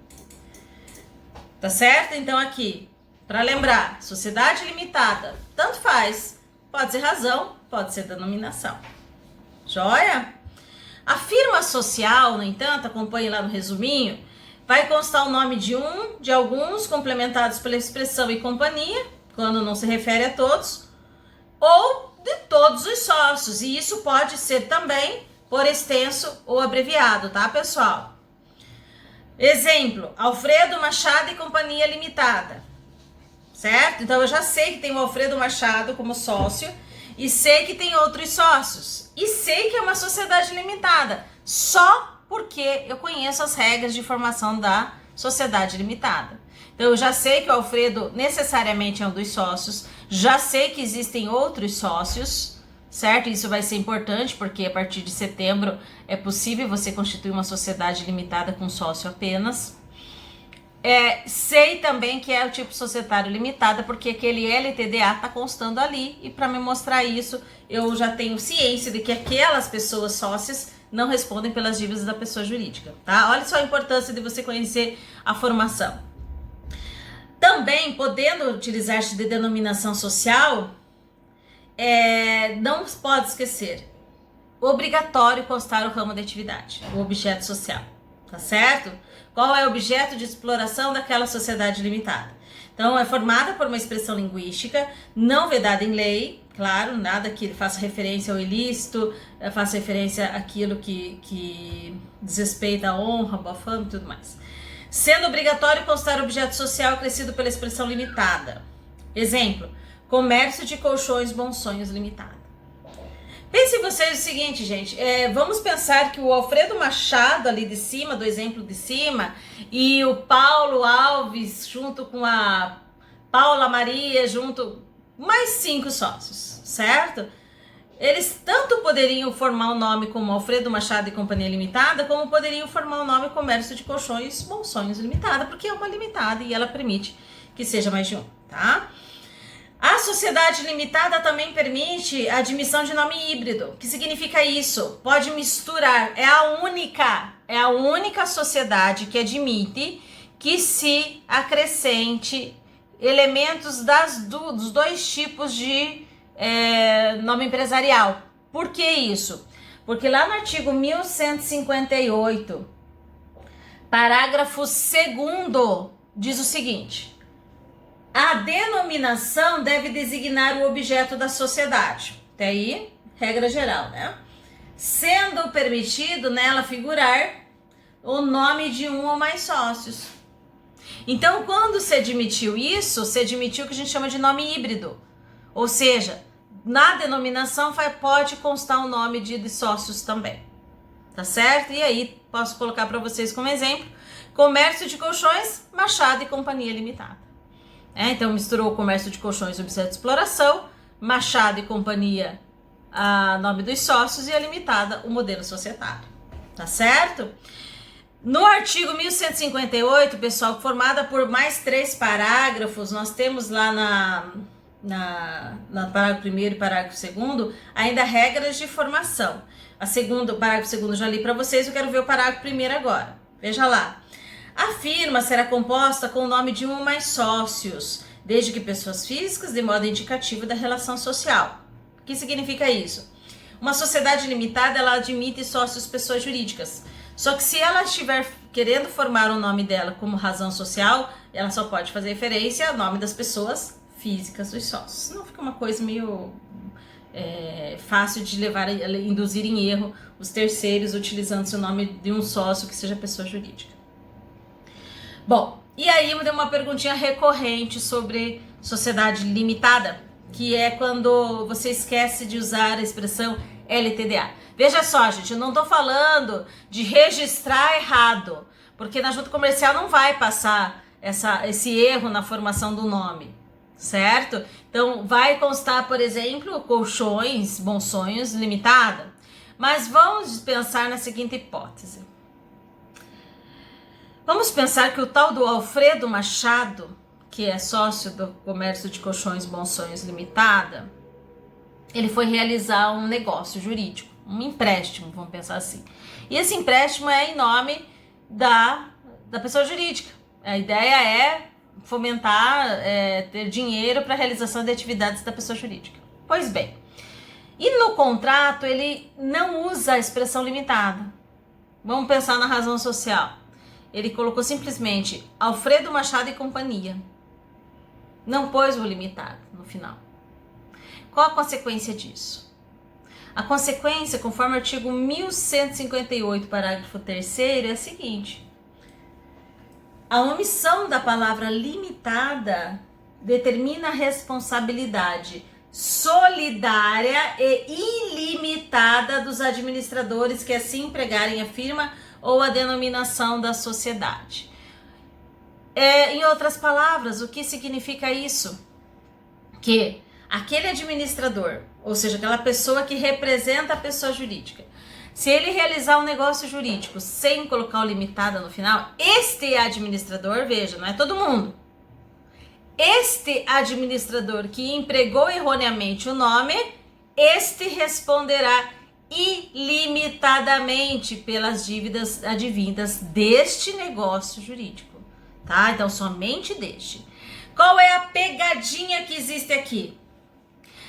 Tá certo? Então aqui, para lembrar, sociedade limitada, tanto faz, pode ser razão, pode ser denominação. Joia? A firma social, no entanto, acompanhe lá no resuminho, vai constar o nome de alguns, complementados pela expressão e companhia, quando não se refere a todos, ou de todos os sócios, e isso pode ser também por extenso ou abreviado, tá, pessoal? Exemplo, Alfredo Machado e Companhia Limitada, certo? Então eu já sei que tem o Alfredo Machado como sócio e sei que tem outros sócios e sei que é uma sociedade limitada, só porque eu conheço as regras de formação da sociedade limitada. Então eu já sei que o Alfredo necessariamente é um dos sócios, já sei que existem outros sócios, certo? Isso vai ser importante porque a partir de setembro é possível você constituir uma sociedade limitada com sócio apenas. Sei também que é o tipo societário limitada porque aquele LTDA está constando ali, e para me mostrar isso eu já tenho ciência de que aquelas pessoas sócias não respondem pelas dívidas da pessoa jurídica, tá? Olha só a importância de você conhecer a formação. Também, podendo utilizar-se de denominação social, não pode esquecer, obrigatório constar o ramo de atividade, o objeto social, tá certo? Qual é o objeto de exploração daquela sociedade limitada? Então, é formada por uma expressão linguística, não vedada em lei, claro, nada que faça referência ao ilícito, faça referência àquilo que desrespeita a honra, boa fama e tudo mais. Sendo obrigatório constar objeto social acrescido pela expressão limitada. Exemplo, comércio de colchões Bons Sonhos Limitado. Pensem vocês o seguinte, gente, vamos pensar que o Alfredo Machado ali de cima, do exemplo de cima, e o Paulo Alves junto com a Paula Maria, mais 5 sócios, certo? Eles tanto poderiam formar o nome como Alfredo Machado e Companhia Limitada, como poderiam formar o nome Comércio de Colchões Bons Sonhos Limitada, porque é uma limitada e ela permite que seja mais de um, tá? A sociedade limitada também permite a admissão de nome híbrido. O que significa isso? Pode misturar, é a única sociedade que admite que se acrescente elementos dos dois tipos de nome empresarial. Por que isso? Porque lá no artigo 1158, parágrafo 2º, diz o seguinte: a denominação deve designar o objeto da sociedade. Até aí, regra geral, né? Sendo permitido nela figurar o nome de um ou mais sócios. Então, quando se admitiu isso, se admitiu o que a gente chama de nome híbrido. Ou seja, na denominação pode constar o nome de sócios também. Tá certo? E aí, posso colocar para vocês como exemplo, Comércio de Colchões, Machado e Companhia Limitada. Então, misturou o comércio de colchões e objeto de exploração, Machado e Companhia, nome dos sócios, e a limitada, o modelo societário. Tá certo? No artigo 1158, pessoal, formada por mais 3 parágrafos, nós temos lá na parágrafo 1º e parágrafo 2º, ainda regras de formação. O parágrafo 2º já li para vocês, eu quero ver o parágrafo 1º agora. Veja lá. A firma será composta com o nome de um ou mais sócios, desde que pessoas físicas, de modo indicativo da relação social. O que significa isso? Uma sociedade limitada, ela admite sócios pessoas jurídicas. Só que se ela estiver querendo formar o nome dela como razão social, ela só pode fazer referência ao nome das pessoas físicas dos sócios. Senão fica uma coisa meio fácil de induzir em erro os terceiros utilizando-se o nome de um sócio que seja pessoa jurídica. Bom, e aí me deu uma perguntinha recorrente sobre sociedade limitada, que é quando você esquece de usar a expressão LTDA. Veja só, gente, eu não estou falando de registrar errado, porque na junta comercial não vai passar esse erro na formação do nome, certo? Então, vai constar, por exemplo, Colchões Bons Sonhos Limitada. Mas vamos pensar na seguinte hipótese. Vamos pensar que o tal do Alfredo Machado, que é sócio do comércio de Colchões Bons Sonhos Limitada, ele foi realizar um negócio jurídico, um empréstimo, vamos pensar assim. E esse empréstimo é em nome da pessoa jurídica. A ideia é fomentar, ter dinheiro para a realização de atividades da pessoa jurídica. Pois bem, e no contrato ele não usa a expressão limitada. Vamos pensar na razão social. Ele colocou simplesmente Alfredo Machado e Companhia. Não pôs o limitado no final. Qual a consequência disso? A consequência, conforme o artigo 1158, parágrafo 3º, é a seguinte. A omissão da palavra limitada determina a responsabilidade solidária e ilimitada dos administradores que assim empregarem a firma ou a denominação da sociedade. Em outras palavras, o que significa isso? Que aquele administrador, ou seja, aquela pessoa que representa a pessoa jurídica, se ele realizar um negócio jurídico sem colocar o limitada no final, este administrador, veja, não é todo mundo, este administrador que empregou erroneamente o nome, este responderá ilimitadamente pelas dívidas advindas deste negócio jurídico, tá? Então, somente deste. Qual é a pegadinha que existe aqui?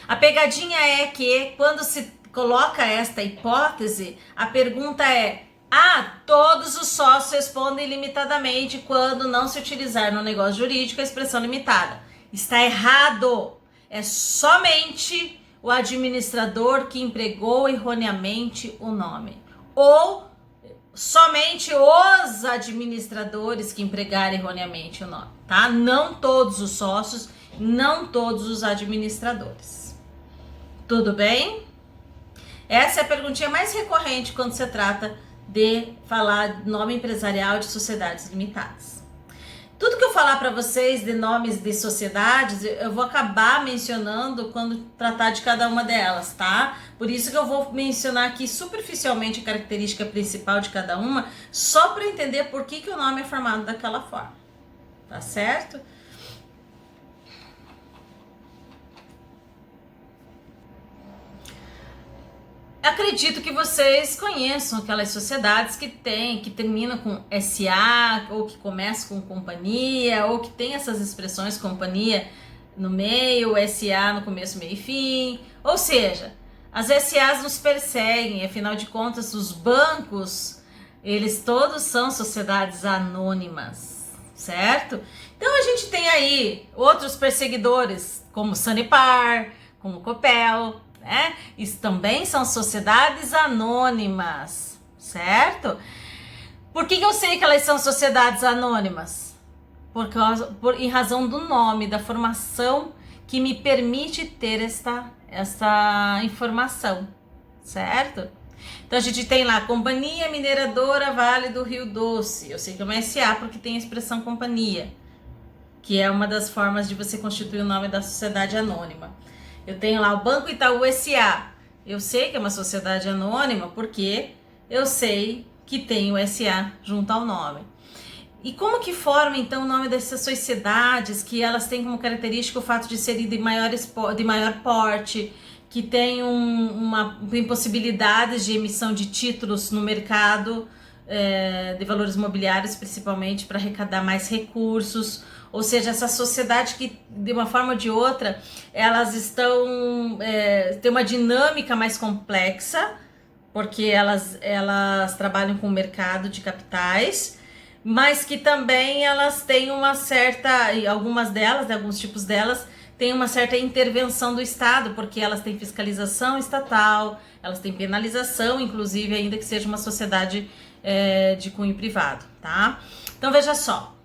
A pegadinha é que, quando se coloca esta hipótese, a pergunta é: todos os sócios respondem limitadamente quando não se utilizar no negócio jurídico a expressão limitada. Está errado. É somente o administrador que empregou erroneamente o nome. Ou somente os administradores que empregarem erroneamente o nome, tá? Não todos os sócios, não todos os administradores. Tudo bem? Essa é a perguntinha mais recorrente quando se trata de falar de nome empresarial de sociedades limitadas. Tudo que eu falar para vocês de nomes de sociedades, eu vou acabar mencionando quando tratar de cada uma delas, tá? Por isso que eu vou mencionar aqui superficialmente a característica principal de cada uma, só para entender por que o nome é formado daquela forma, tá certo? Acredito que vocês conheçam aquelas sociedades que terminam com SA, ou que começam com companhia, ou que tem essas expressões companhia no meio, SA no começo, meio e fim. Ou seja, as SAs nos perseguem, afinal de contas, os bancos, eles todos são sociedades anônimas, certo? Então a gente tem aí outros perseguidores, como Sanepar, como Copel, né? Isso também são sociedades anônimas, certo? Por que eu sei que elas são sociedades anônimas? Em razão do nome, da formação que me permite ter esta informação, certo? Então a gente tem lá Companhia Mineradora Vale do Rio Doce. Eu sei que é uma SA porque tem a expressão companhia, que é uma das formas de você constituir o nome da sociedade anônima. Eu tenho lá o Banco Itaú SA. Eu sei que é uma sociedade anônima porque eu sei que tem o SA junto ao nome. E como que forma então o nome dessas sociedades que elas têm como característica o fato de serem de maior porte, que tem tem possibilidades de emissão de títulos no mercado de valores imobiliários, principalmente para arrecadar mais recursos. Ou seja, essa sociedade que, de uma forma ou de outra, elas têm uma dinâmica mais complexa, porque elas trabalham com o mercado de capitais, mas que também elas têm uma certa, alguns tipos delas, têm uma certa intervenção do Estado, porque elas têm fiscalização estatal, elas têm penalização, inclusive, ainda que seja uma sociedade de cunho privado, tá? Então, veja só.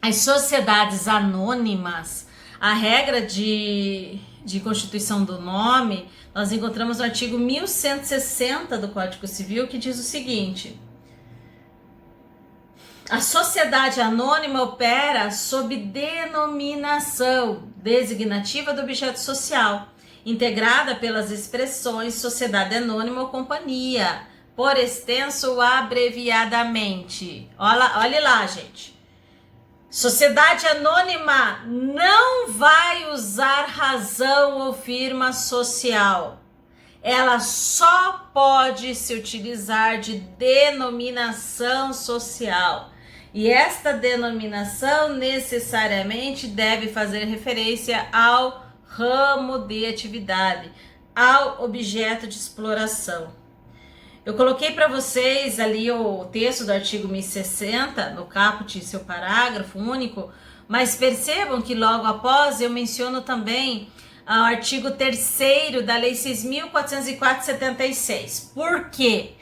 As sociedades anônimas, A regra de constituição do nome, nós encontramos no artigo 1160 do Código Civil, que diz o seguinte: a sociedade anônima opera sob denominação designativa do objeto social, integrada pelas expressões sociedade anônima ou companhia, por extenso ou abreviadamente. Olha lá, gente. Sociedade anônima não vai usar razão ou firma social. Ela só pode se utilizar de denominação social. E esta denominação necessariamente deve fazer referência ao ramo de atividade, ao objeto de exploração. Eu coloquei para vocês ali o texto do artigo 1060, no caput, seu parágrafo único, mas percebam que logo após eu menciono também o artigo 3º da Lei 6.404 de 76. Por quê?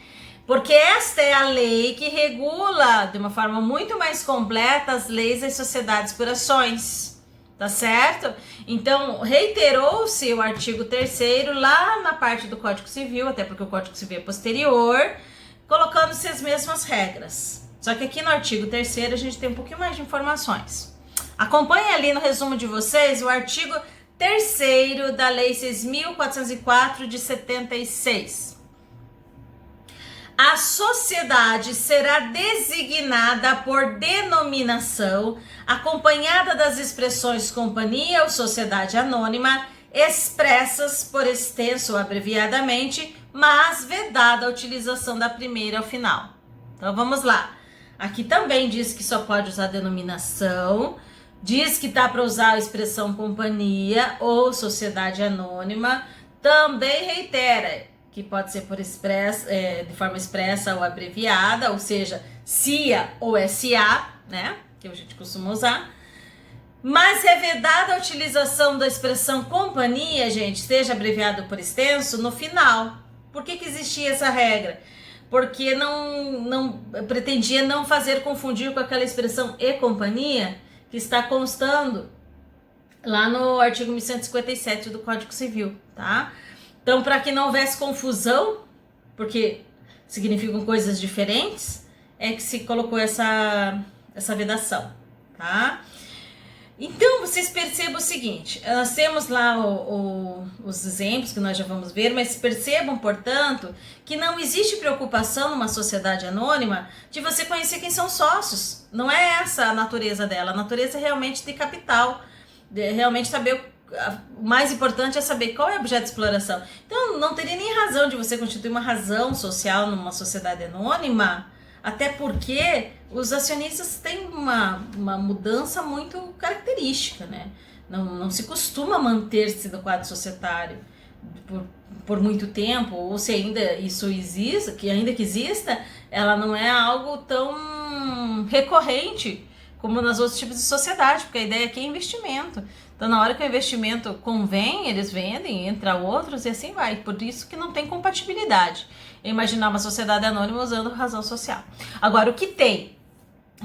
Porque esta é a lei que regula de uma forma muito mais completa as leis das sociedades por ações, tá certo? Então, reiterou-se o artigo 3º lá na parte do Código Civil, até porque o Código Civil é posterior, colocando-se as mesmas regras. Só que aqui no artigo 3º a gente tem um pouquinho mais de informações. Acompanhe ali no resumo de vocês o artigo 3º da Lei 6.404 de 76. A sociedade será designada por denominação, acompanhada das expressões companhia ou sociedade anônima, expressas por extenso ou abreviadamente, mas vedada a utilização da primeira ao final. Então vamos lá. Aqui também diz que só pode usar denominação, diz que dá para usar a expressão companhia ou sociedade anônima, também reitera que pode ser de forma expressa ou abreviada, ou seja, CIA ou SA, né, que a gente costuma usar. Mas é vedada a utilização da expressão companhia, gente, seja abreviado por extenso, no final. Por que existia essa regra? Porque não pretendia não fazer confundir com aquela expressão e companhia que está constando lá no artigo 1157 do Código Civil, tá? Então, para que não houvesse confusão, porque significam coisas diferentes, é que se colocou essa vedação, tá? Então, vocês percebam o seguinte, nós temos lá os exemplos que nós já vamos ver, mas percebam, portanto, que não existe preocupação numa sociedade anônima de você conhecer quem são os sócios. Não é essa a natureza dela, a natureza é realmente de capital, de realmente saber o mais importante é saber qual é o objeto de exploração. Então, não teria nem razão de você constituir uma razão social numa sociedade anônima, até porque os acionistas têm uma mudança muito característica, né? Não se costuma manter-se no quadro societário por muito tempo, ou se ainda isso existe, que ainda que exista, ela não é algo tão recorrente como nos outros tipos de sociedade, porque a ideia aqui é investimento. Então, na hora que o investimento convém, eles vendem, entra outros e assim vai. Por isso que não tem compatibilidade. Eu imaginar uma sociedade anônima usando razão social. Agora, o que tem?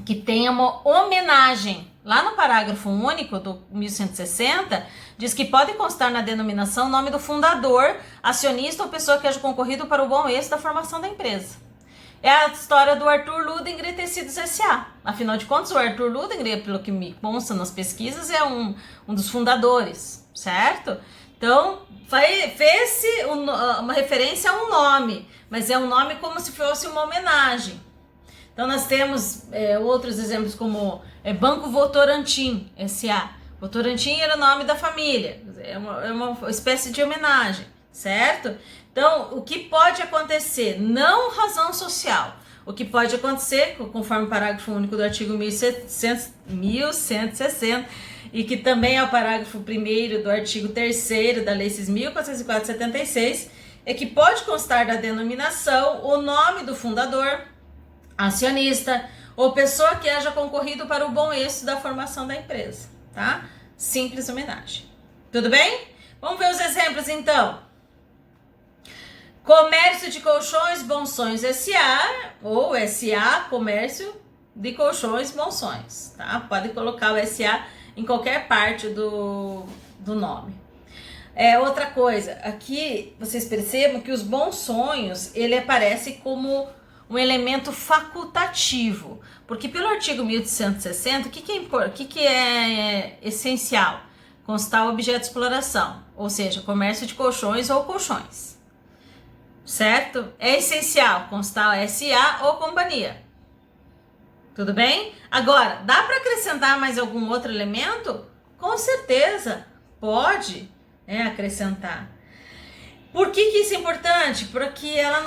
Que tem uma homenagem. Lá no parágrafo único do 1160, diz que pode constar na denominação o nome do fundador, acionista ou pessoa que haja concorrido para o bom êxito da formação da empresa. É a história do Arthur Ludengren Tecidos S.A. Afinal de contas, o Arthur Ludengren, pelo que me consta nas pesquisas, é um dos fundadores, certo? Então, fez-se uma referência a um nome, mas é um nome como se fosse uma homenagem. Então, nós temos outros exemplos como Banco Votorantim S.A. Votorantim era o nome da família, é uma espécie de homenagem, certo? Então, o que pode acontecer? Não razão social. O que pode acontecer, conforme o parágrafo único do artigo 1160, e que também é o parágrafo 1º do artigo 3º da Lei 6.404 de 76, é que pode constar da denominação o nome do fundador, acionista ou pessoa que haja concorrido para o bom êxito da formação da empresa, tá? Simples homenagem. Tudo bem? Vamos ver os exemplos então. Comércio de Colchões Bonções S.A. ou S.A. Comércio de Colchões Bonções, tá? Pode colocar o S.A. em qualquer parte do nome. Outra coisa, aqui vocês percebam que os bons sonhos, ele aparece como um elemento facultativo, porque pelo artigo 1160, o que é essencial? Constar o objeto de exploração, ou seja, comércio de colchões ou colchões, certo? É essencial constar SA ou companhia, tudo bem? Agora, dá para acrescentar mais algum outro elemento? Com certeza, pode acrescentar. Por que isso é importante? Porque ela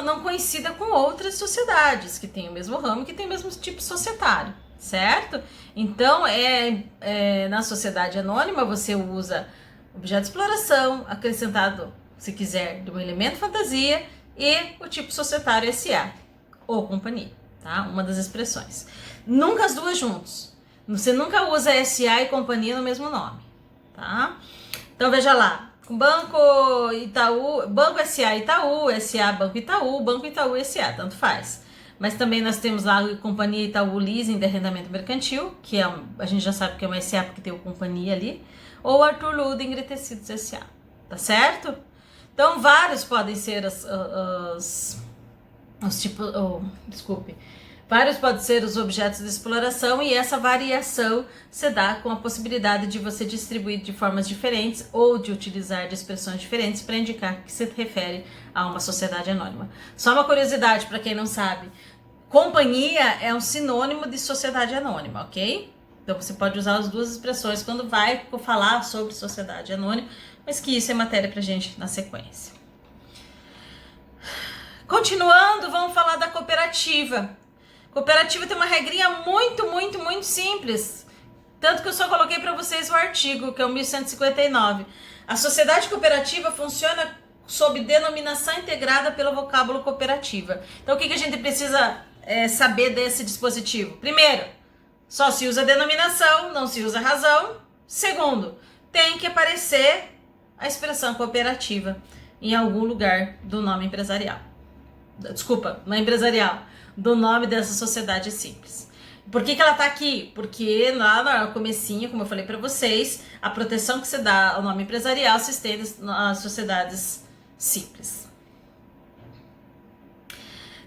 não coincida com outras sociedades que têm o mesmo ramo, que têm o mesmo tipo societário, certo? Então, na sociedade anônima, você usa objeto de exploração, acrescentado, se quiser, de um elemento fantasia, e o tipo societário SA, ou companhia, tá? Uma das expressões. Nunca as duas juntos. Você nunca usa SA e companhia no mesmo nome, tá? Então, veja lá, Banco Itaú, Banco SA Itaú, SA Banco Itaú SA, tanto faz. Mas também nós temos lá a Companhia Itaú Leasing de Arrendamento Mercantil, que a gente já sabe que é uma SA porque tem o companhia ali, ou Arthur Luding Tecidos SA, tá certo? Então, vários podem ser os tipos, vários podem ser os objetos de exploração, e essa variação se dá com a possibilidade de você distribuir de formas diferentes ou de utilizar de expressões diferentes para indicar que se refere a uma sociedade anônima. Só uma curiosidade para quem não sabe, companhia é um sinônimo de sociedade anônima, ok? Então você pode usar as duas expressões quando vai falar sobre sociedade anônima, mas que isso é matéria para gente na sequência. Continuando, vamos falar da cooperativa. Cooperativa tem uma regrinha muito simples, tanto que eu só coloquei para vocês o artigo, que é o 1159. A sociedade cooperativa funciona sob denominação integrada pelo vocábulo cooperativa. Então, o que a gente precisa saber desse dispositivo? Primeiro, só se usa denominação, não se usa razão. Segundo, tem que aparecer a expressão cooperativa em algum lugar do nome empresarial. Desculpa, não é empresarial, do nome dessa sociedade simples. Por que ela está aqui? Porque lá no comecinho, como eu falei para vocês, a proteção que se dá ao nome empresarial se estende às sociedades simples.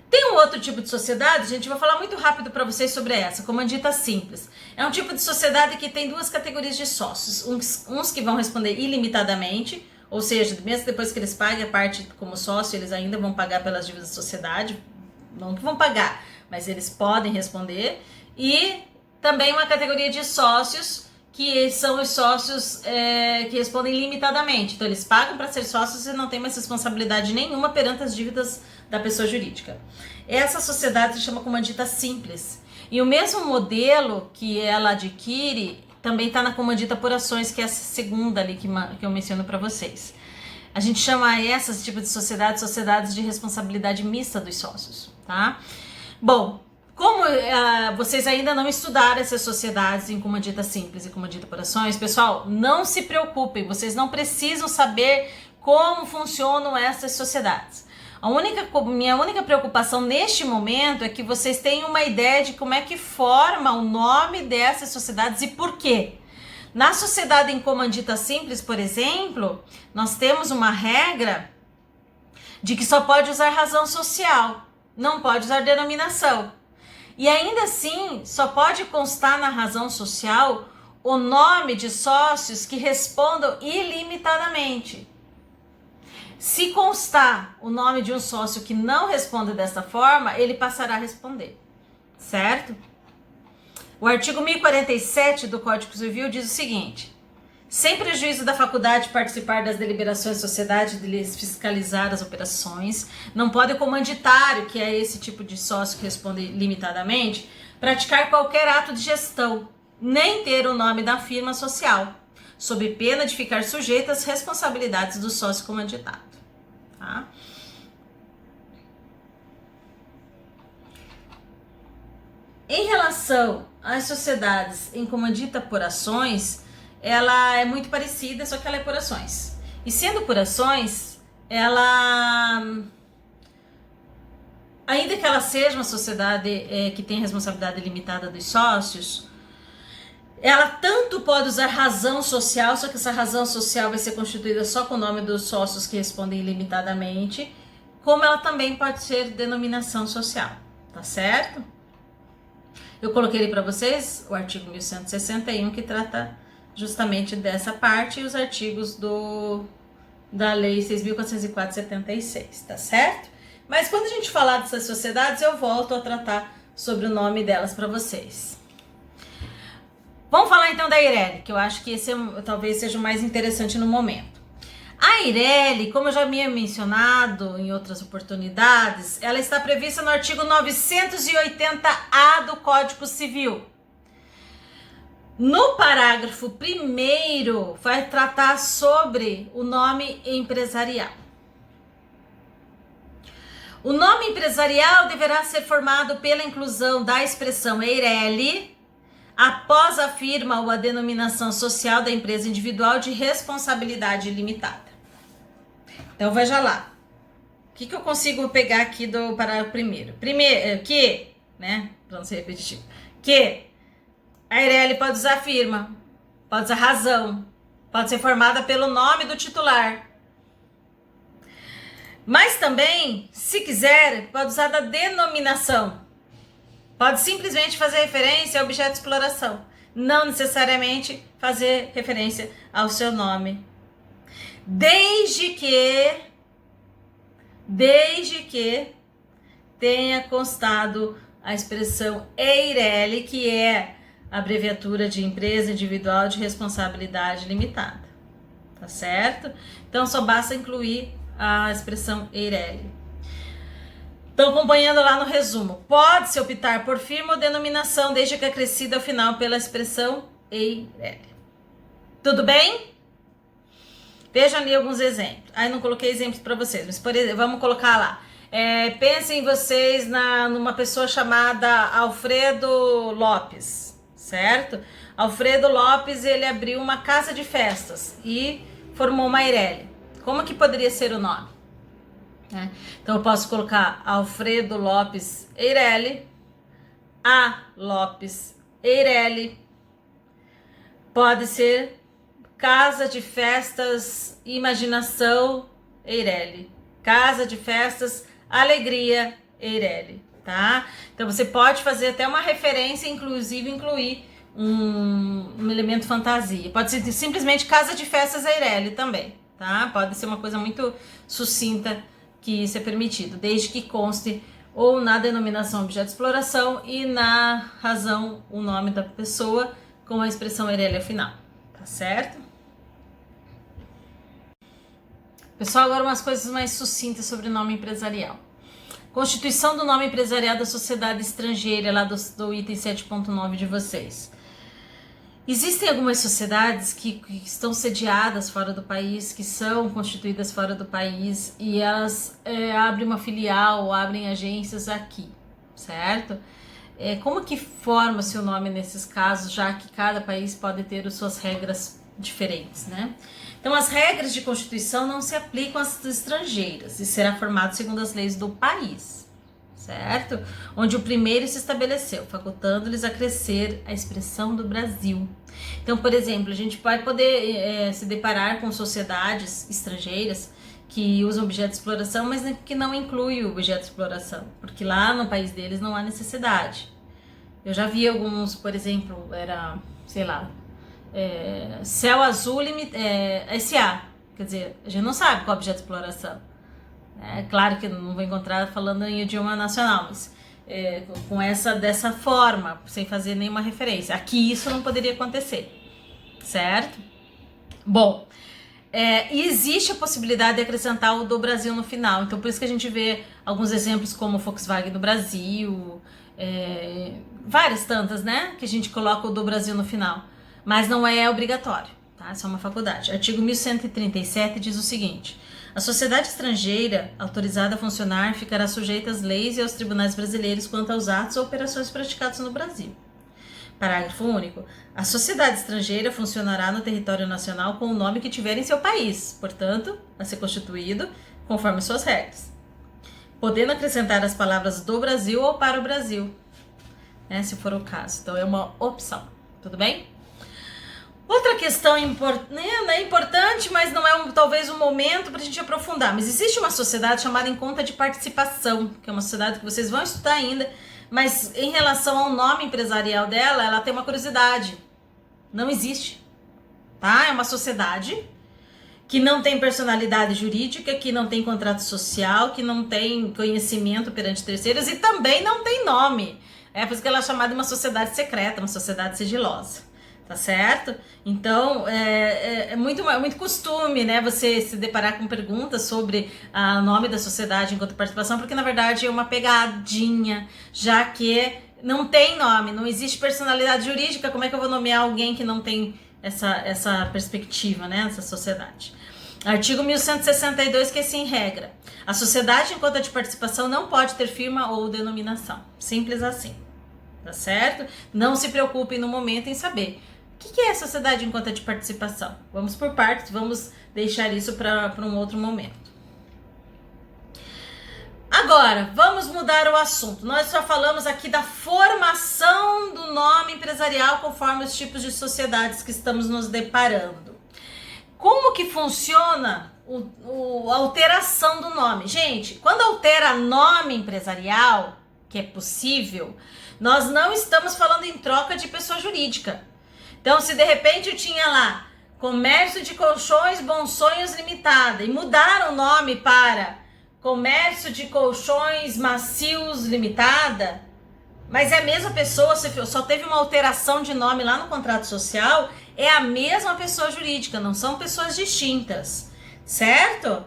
Tem um outro tipo de sociedade, gente, eu vou falar muito rápido para vocês sobre essa, comandita simples. É um tipo de sociedade que tem duas categorias de sócios, uns que vão responder ilimitadamente, ou seja, mesmo depois que eles paguem a parte como sócio, eles ainda vão pagar pelas dívidas da sociedade, não que vão pagar, mas eles podem responder. E também uma categoria de sócios, que são os sócios que respondem limitadamente. Então, eles pagam para ser sócios e não têm mais responsabilidade nenhuma perante as dívidas da pessoa jurídica. Essa sociedade se chama comandita simples. E o mesmo modelo que ela adquire também está na comandita por ações, que é a segunda ali que eu menciono para vocês. A gente chama essas tipos de sociedades de responsabilidade mista dos sócios, tá? Bom, como vocês ainda não estudaram essas sociedades em comandita simples e comandita por ações, pessoal, não se preocupem, vocês não precisam saber como funcionam essas sociedades. Minha única preocupação neste momento é que vocês tenham uma ideia de como é que forma o nome dessas sociedades e por quê. Na sociedade em comandita simples, por exemplo, nós temos uma regra de que só pode usar razão social, não pode usar denominação. E ainda assim, só pode constar na razão social o nome de sócios que respondam ilimitadamente. Se constar o nome de um sócio que não responde dessa forma, ele passará a responder, certo? O artigo 1047 do Código Civil diz o seguinte: sem prejuízo da faculdade de participar das deliberações da sociedade, de lhes fiscalizar as operações, não pode o comanditário, que é esse tipo de sócio que responde limitadamente, praticar qualquer ato de gestão, nem ter o nome da firma social, sob pena de ficar sujeito às responsabilidades do sócio comanditado. Tá? Em relação às sociedades em comandita por ações, ela é muito parecida, só que ela é por ações. E sendo por ações, ela, ainda que ela seja uma sociedade que tem responsabilidade limitada dos sócios, Ela tanto pode usar razão social, só que essa razão social vai ser constituída só com o nome dos sócios que respondem ilimitadamente, como ela também pode ser denominação social, tá certo? Eu coloquei ali para vocês o artigo 1161, que trata justamente dessa parte, e os artigos da Lei 6.404/76, tá certo? Mas quando a gente falar dessas sociedades, eu volto a tratar sobre o nome delas para vocês. Vamos falar então da Eireli, que eu acho que esse talvez seja o mais interessante no momento. A Eireli, como eu já havia mencionado em outras oportunidades, ela está prevista no artigo 980-A do Código Civil. No parágrafo 1º, vai tratar sobre o nome empresarial. O nome empresarial deverá ser formado pela inclusão da expressão Eireli após a firma ou a denominação social da empresa individual de responsabilidade limitada. Então, veja lá. O que eu consigo pegar aqui do parágrafo 1º? Primeiro, que, né, para não ser repetitivo, que a Eireli pode usar firma, pode usar razão, pode ser formada pelo nome do titular. Mas também, se quiser, pode usar da denominação. Pode simplesmente fazer referência ao objeto de exploração, não necessariamente fazer referência ao seu nome. Desde que tenha constado a expressão Eireli, que é a abreviatura de empresa individual de responsabilidade limitada, tá certo? Então só basta incluir a expressão Eireli. Estão acompanhando lá no resumo. Pode-se optar por firma ou denominação, desde que acrescida ao final pela expressão Eireli. Tudo bem? Vejam ali alguns exemplos. Aí não coloquei exemplos para vocês, mas por exemplo, vamos colocar lá. Pensem vocês numa pessoa chamada Alfredo Lopes, certo? Alfredo Lopes, ele abriu uma casa de festas e formou uma Eireli. Como que poderia ser o nome? Então eu posso colocar Alfredo Lopes Eireli, A. Lopes Eireli. Pode ser Casa de Festas Imaginação Eireli, Casa de Festas Alegria Eireli, tá? Então você pode fazer até uma referência, inclusive incluir um elemento fantasia. Pode ser simplesmente Casa de Festas Eireli também, tá? Pode ser uma coisa muito sucinta, que isso é permitido, desde que conste ou na denominação objeto de exploração e na razão o nome da pessoa com a expressão Eireli ao final, tá certo? Pessoal, agora umas coisas mais sucintas sobre o nome empresarial. Constituição do nome empresarial da sociedade estrangeira, lá do item 7.9 de vocês. Existem algumas sociedades que estão sediadas fora do país, que são constituídas fora do país e elas abrem uma filial, abrem agências aqui, certo? Como que forma-se o nome nesses casos, já que cada país pode ter as suas regras diferentes, né? Então, as regras de constituição não se aplicam às estrangeiras e será formado segundo as leis do país, certo? Onde o primeiro se estabeleceu, facultando-lhes a crescer a expressão do Brasil. Então, por exemplo, a gente vai poder se deparar com sociedades estrangeiras que usam objeto de exploração, mas que não inclui o objeto de exploração, porque lá no país deles não há necessidade. Eu já vi alguns, por exemplo, sei lá, Céu Azul SA, quer dizer, a gente não sabe qual é o objeto de exploração. É claro que não vou encontrar falando em idioma nacional, mas dessa forma, sem fazer nenhuma referência. Aqui isso não poderia acontecer, certo? Bom, existe a possibilidade de acrescentar o do Brasil no final, então por isso que a gente vê alguns exemplos como Volkswagen do Brasil, várias tantas, né, que a gente coloca o do Brasil no final, mas não é obrigatório, tá? Isso é uma faculdade. Artigo 1137 diz o seguinte: a sociedade estrangeira autorizada a funcionar ficará sujeita às leis e aos tribunais brasileiros quanto aos atos ou operações praticados no Brasil. Parágrafo único. A sociedade estrangeira funcionará no território nacional com o nome que tiver em seu país, portanto, a ser constituído conforme suas regras, podendo acrescentar as palavras do Brasil ou para o Brasil, né, se for o caso. Então é uma opção, tudo bem? Outra questão importante, mas não é talvez um momento para a gente aprofundar. Mas existe uma sociedade chamada em conta de participação, que é uma sociedade que vocês vão estudar ainda, mas em relação ao nome empresarial dela, ela tem uma curiosidade. Não existe, tá? É uma sociedade que não tem personalidade jurídica, que não tem contrato social, que não tem conhecimento perante terceiros e também não tem nome. É por isso que ela é chamada de uma sociedade secreta, uma sociedade sigilosa. Tá certo? Então, é muito costume, né, você se deparar com perguntas sobre o nome da sociedade enquanto participação, porque na verdade é uma pegadinha, já que não tem nome, não existe personalidade jurídica. Como é que eu vou nomear alguém que não tem essa perspectiva, né, essa sociedade? Artigo 1162, que assim regra: a sociedade em conta de participação não pode ter firma ou denominação. Simples assim. Tá certo? Não se preocupem no momento em saber. O que é a sociedade em conta de participação? Vamos por partes, vamos deixar isso para um outro momento. Agora, vamos mudar o assunto. Nós só falamos aqui da formação do nome empresarial conforme os tipos de sociedades que estamos nos deparando. Como que funciona a alteração do nome? Gente, quando altera nome empresarial, que é possível, nós não estamos falando em troca de pessoa jurídica. Então, se de repente eu tinha lá Comércio de Colchões Bons Sonhos Limitada e mudaram o nome para Comércio de Colchões Macios Limitada, mas é a mesma pessoa, só teve uma alteração de nome lá no contrato social, é a mesma pessoa jurídica, não são pessoas distintas, certo?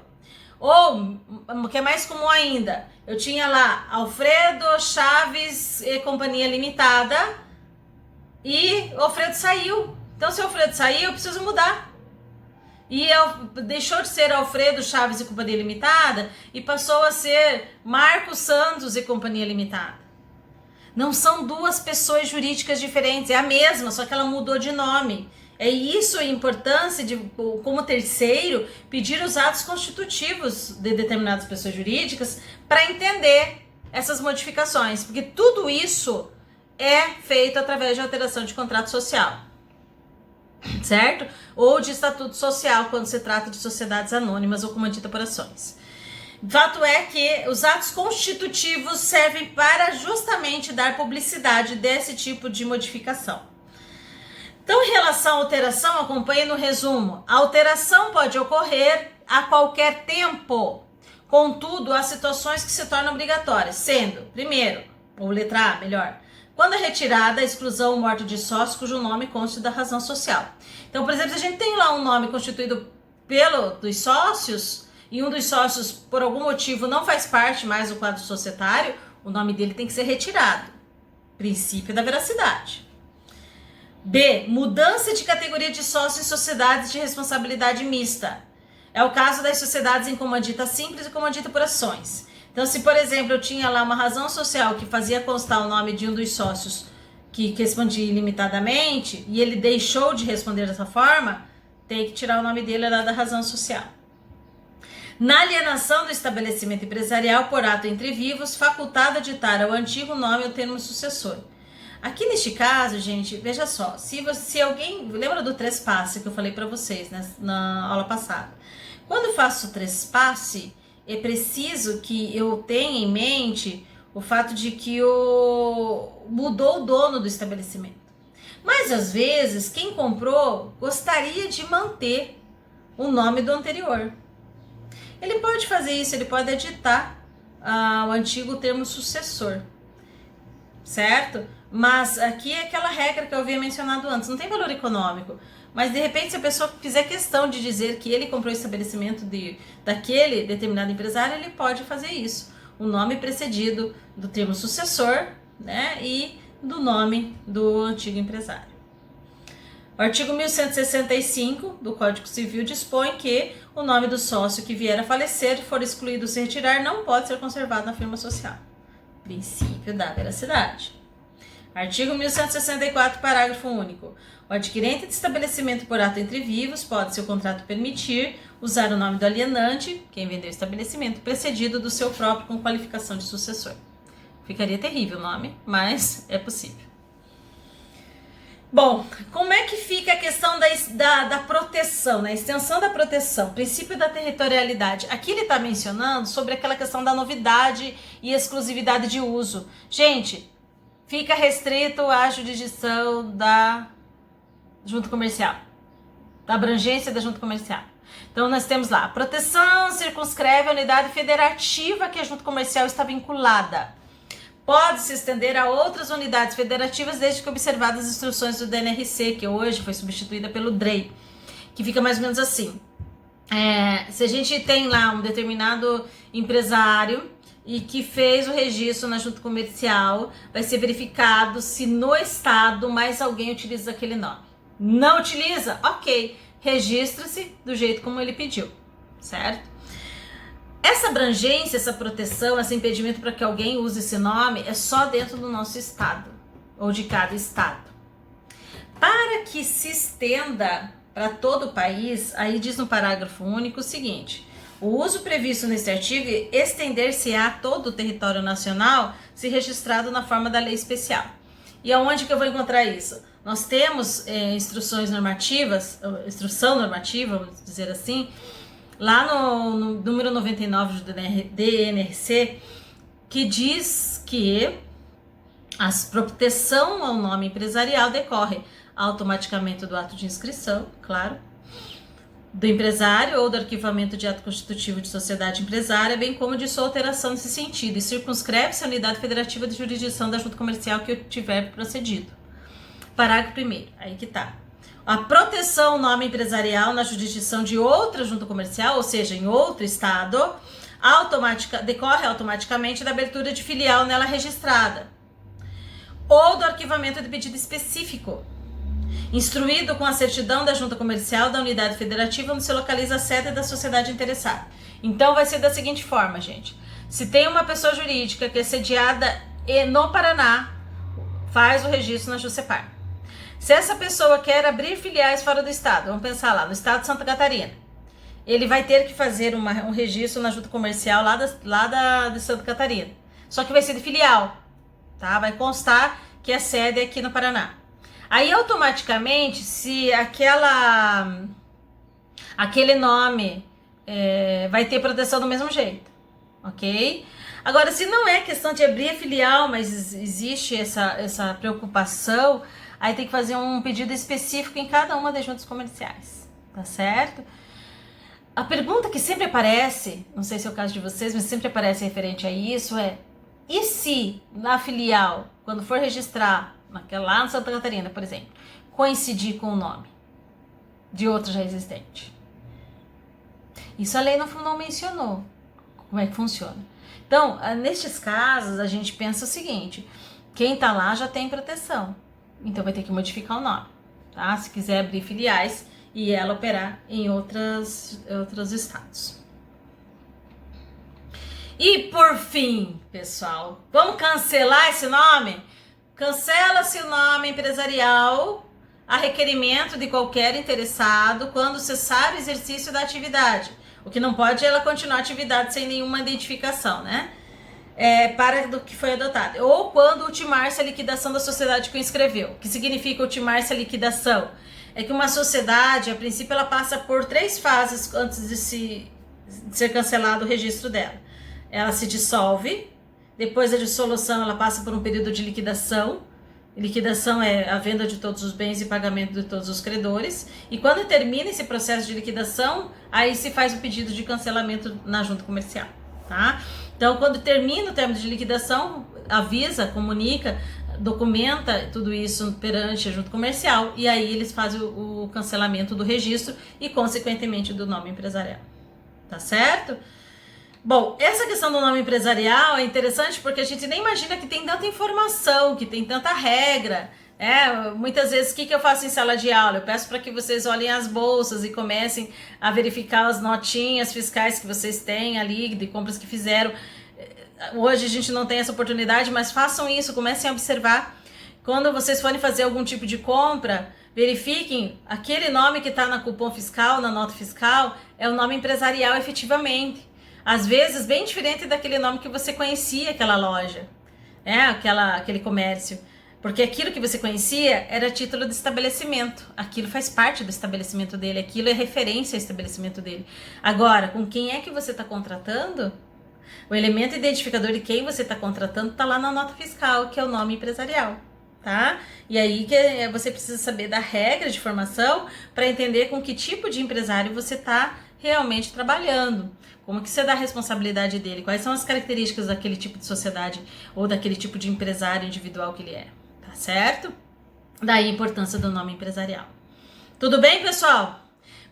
Ou, o que é mais comum ainda, eu tinha lá Alfredo Chaves e Companhia Limitada e o Alfredo saiu. Então, se o Alfredo saiu, eu preciso mudar. E deixou de ser Alfredo Chaves e Companhia Limitada e passou a ser Marcos Santos e Companhia Limitada. Não são duas pessoas jurídicas diferentes, é a mesma, só que ela mudou de nome. É isso a importância de, como terceiro, pedir os atos constitutivos de determinadas pessoas jurídicas para entender essas modificações, porque tudo isso é feito através de alteração de contrato social, certo? Ou de estatuto social, quando se trata de sociedades anônimas ou comandita por ações. Fato é que os atos constitutivos servem para justamente dar publicidade desse tipo de modificação. Então, em relação à alteração, acompanhe no resumo. A alteração pode ocorrer a qualquer tempo. Contudo, há situações que se tornam obrigatórias, sendo, primeiro, ou letra A, melhor, quando é retirada a exclusão ou morte de sócio cujo nome conste da razão social. Então, por exemplo, se a gente tem lá um nome constituído dos sócios e um dos sócios, por algum motivo, não faz parte mais do quadro societário, o nome dele tem que ser retirado. Princípio da veracidade. B. Mudança de categoria de sócio em sociedades de responsabilidade mista. É o caso das sociedades em comandita simples e comandita por ações. Então, se, por exemplo, eu tinha lá uma razão social que fazia constar o nome de um dos sócios que respondia ilimitadamente e ele deixou de responder dessa forma, tem que tirar o nome dele lá da razão social. Na alienação do estabelecimento empresarial por ato entre vivos, facultado a ditar ao antigo nome ou termo sucessor. Aqui neste caso, gente, veja só, se alguém, lembra do trespasse que eu falei para vocês, né, na aula passada? Quando eu faço trespasse, é preciso que eu tenha em mente o fato de que mudou o dono do estabelecimento. Mas às vezes, quem comprou gostaria de manter o nome do anterior. Ele pode fazer isso, ele pode editar o antigo termo sucessor, certo? Mas aqui é aquela regra que eu havia mencionado antes, não tem valor econômico. Mas de repente, se a pessoa fizer questão de dizer que ele comprou o estabelecimento daquele determinado empresário, ele pode fazer isso. O nome precedido do termo sucessor, né, e do nome do antigo empresário. O artigo 1165 do Código Civil dispõe que o nome do sócio que vier a falecer, for excluído ou se retirar, não pode ser conservado na firma social. Princípio da veracidade. Artigo 1164, parágrafo único. O adquirente de estabelecimento por ato entre vivos pode, se o contrato permitir, usar o nome do alienante, quem vendeu o estabelecimento, precedido do seu próprio com qualificação de sucessor. Ficaria terrível o nome, mas é possível. Bom, como é que fica a questão da proteção, né? Extensão da proteção, princípio da territorialidade. Aqui ele está mencionando sobre aquela questão da novidade e exclusividade de uso. Gente, fica restrito à jurisdição da junta comercial, da abrangência da junta comercial. Então nós temos lá, a proteção circunscreve a unidade federativa que a junta comercial está vinculada. Pode se estender a outras unidades federativas desde que observadas as instruções do DNRC, que hoje foi substituída pelo DREI, que fica mais ou menos assim. Se a gente tem lá um determinado empresário e que fez o registro na junta comercial, vai ser verificado se no estado mais alguém utiliza aquele nome. Não utiliza? Ok, registra-se do jeito como ele pediu, certo? Essa abrangência, essa proteção, esse impedimento para que alguém use esse nome é só dentro do nosso estado, ou de cada estado. Para que se estenda para todo o país, aí diz no parágrafo único o seguinte: o uso previsto neste artigo estender-se-á a todo o território nacional se registrado na forma da lei especial. E aonde que eu vou encontrar isso? Nós temos instrução normativa, vamos dizer assim, lá no número 99 do DNRC, que diz que a proteção ao nome empresarial decorre automaticamente do ato de inscrição, claro, do empresário ou do arquivamento de ato constitutivo de sociedade empresária, bem como de sua alteração nesse sentido, e circunscreve-se a unidade federativa de jurisdição da junta comercial que tiver procedido. Parágrafo 1º, aí que tá. A proteção ao nome empresarial na jurisdição de outra junta comercial, ou seja, em outro estado, decorre automaticamente da abertura de filial nela registrada ou do arquivamento de pedido específico, instruído com a certidão da junta comercial da unidade federativa onde se localiza a sede da sociedade interessada. Então vai ser da seguinte forma, gente. Se tem uma pessoa jurídica que é sediada no Paraná, faz o registro na JUSEPAR. Se essa pessoa quer abrir filiais fora do estado, vamos pensar lá, no estado de Santa Catarina, ele vai ter que fazer um registro na junta comercial lá de Santa Catarina. Só que vai ser de filial, tá? Vai constar que a sede é aqui no Paraná. Aí automaticamente, se aquele nome vai ter proteção do mesmo jeito, ok? Agora, se não é questão de abrir a filial, mas existe essa preocupação, aí tem que fazer um pedido específico em cada uma das juntas comerciais, tá certo? A pergunta que sempre aparece, não sei se é o caso de vocês, mas sempre aparece referente a isso e se na filial, quando for registrar, lá no Santa Catarina, por exemplo, coincidir com o nome de outro já existente? Isso a lei não mencionou como é que funciona. Então, nestes casos, a gente pensa o seguinte: quem tá lá já tem proteção, então vai ter que modificar o nome, tá? Se quiser abrir filiais e ela operar em outros estados. E por fim, pessoal, vamos cancelar esse nome? Cancela-se o nome empresarial a requerimento de qualquer interessado quando cessar o exercício da atividade. O que não pode é ela continuar a atividade sem nenhuma identificação, né? Para do que foi adotado. Ou quando ultimar-se a liquidação da sociedade que o inscreveu. O que significa ultimar-se a liquidação? É que uma sociedade, a princípio, ela passa por 3 fases antes de ser cancelado o registro dela. Ela se dissolve, depois da dissolução ela passa por um período de liquidação. Liquidação é a venda de todos os bens e pagamento de todos os credores. E quando termina esse processo de liquidação, aí se faz o pedido de cancelamento na junta comercial, tá? Então, quando termina o termo de liquidação, avisa, comunica, documenta tudo isso perante a junta comercial e aí eles fazem o cancelamento do registro e, consequentemente, do nome empresarial, tá certo? Bom, essa questão do nome empresarial é interessante porque a gente nem imagina que tem tanta informação, que tem tanta regra. Muitas vezes, o que eu faço em sala de aula? Eu peço para que vocês olhem as bolsas e comecem a verificar as notinhas fiscais que vocês têm ali, de compras que fizeram. Hoje a gente não tem essa oportunidade, mas façam isso, comecem a observar. Quando vocês forem fazer algum tipo de compra, verifiquem aquele nome que está na cupom fiscal, na nota fiscal, é o nome empresarial efetivamente. Às vezes, bem diferente daquele nome que você conhecia, aquela loja, aquele comércio. Porque aquilo que você conhecia era título de estabelecimento. Aquilo faz parte do estabelecimento dele. Aquilo é referência ao estabelecimento dele. Agora, com quem é que você está contratando? O elemento identificador de quem você está contratando está lá na nota fiscal, que é o nome empresarial, tá? E aí que você precisa saber da regra de formação para entender com que tipo de empresário você está realmente trabalhando. Como que você dá a responsabilidade dele? Quais são as características daquele tipo de sociedade ou daquele tipo de empresário individual que ele é? Tá certo? Daí a importância do nome empresarial. Tudo bem, pessoal?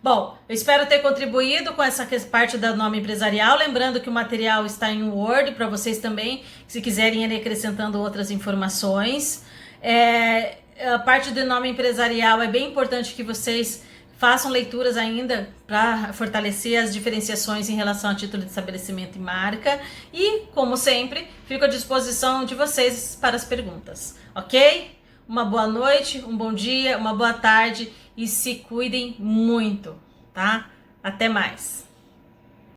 Bom, eu espero ter contribuído com essa parte do nome empresarial. Lembrando que o material está em Word para vocês também, se quiserem ir acrescentando outras informações. A parte do nome empresarial é bem importante que vocês façam leituras ainda para fortalecer as diferenciações em relação a título de estabelecimento e marca. E, como sempre, fico à disposição de vocês para as perguntas, ok? Uma boa noite, um bom dia, uma boa tarde e se cuidem muito, tá? Até mais!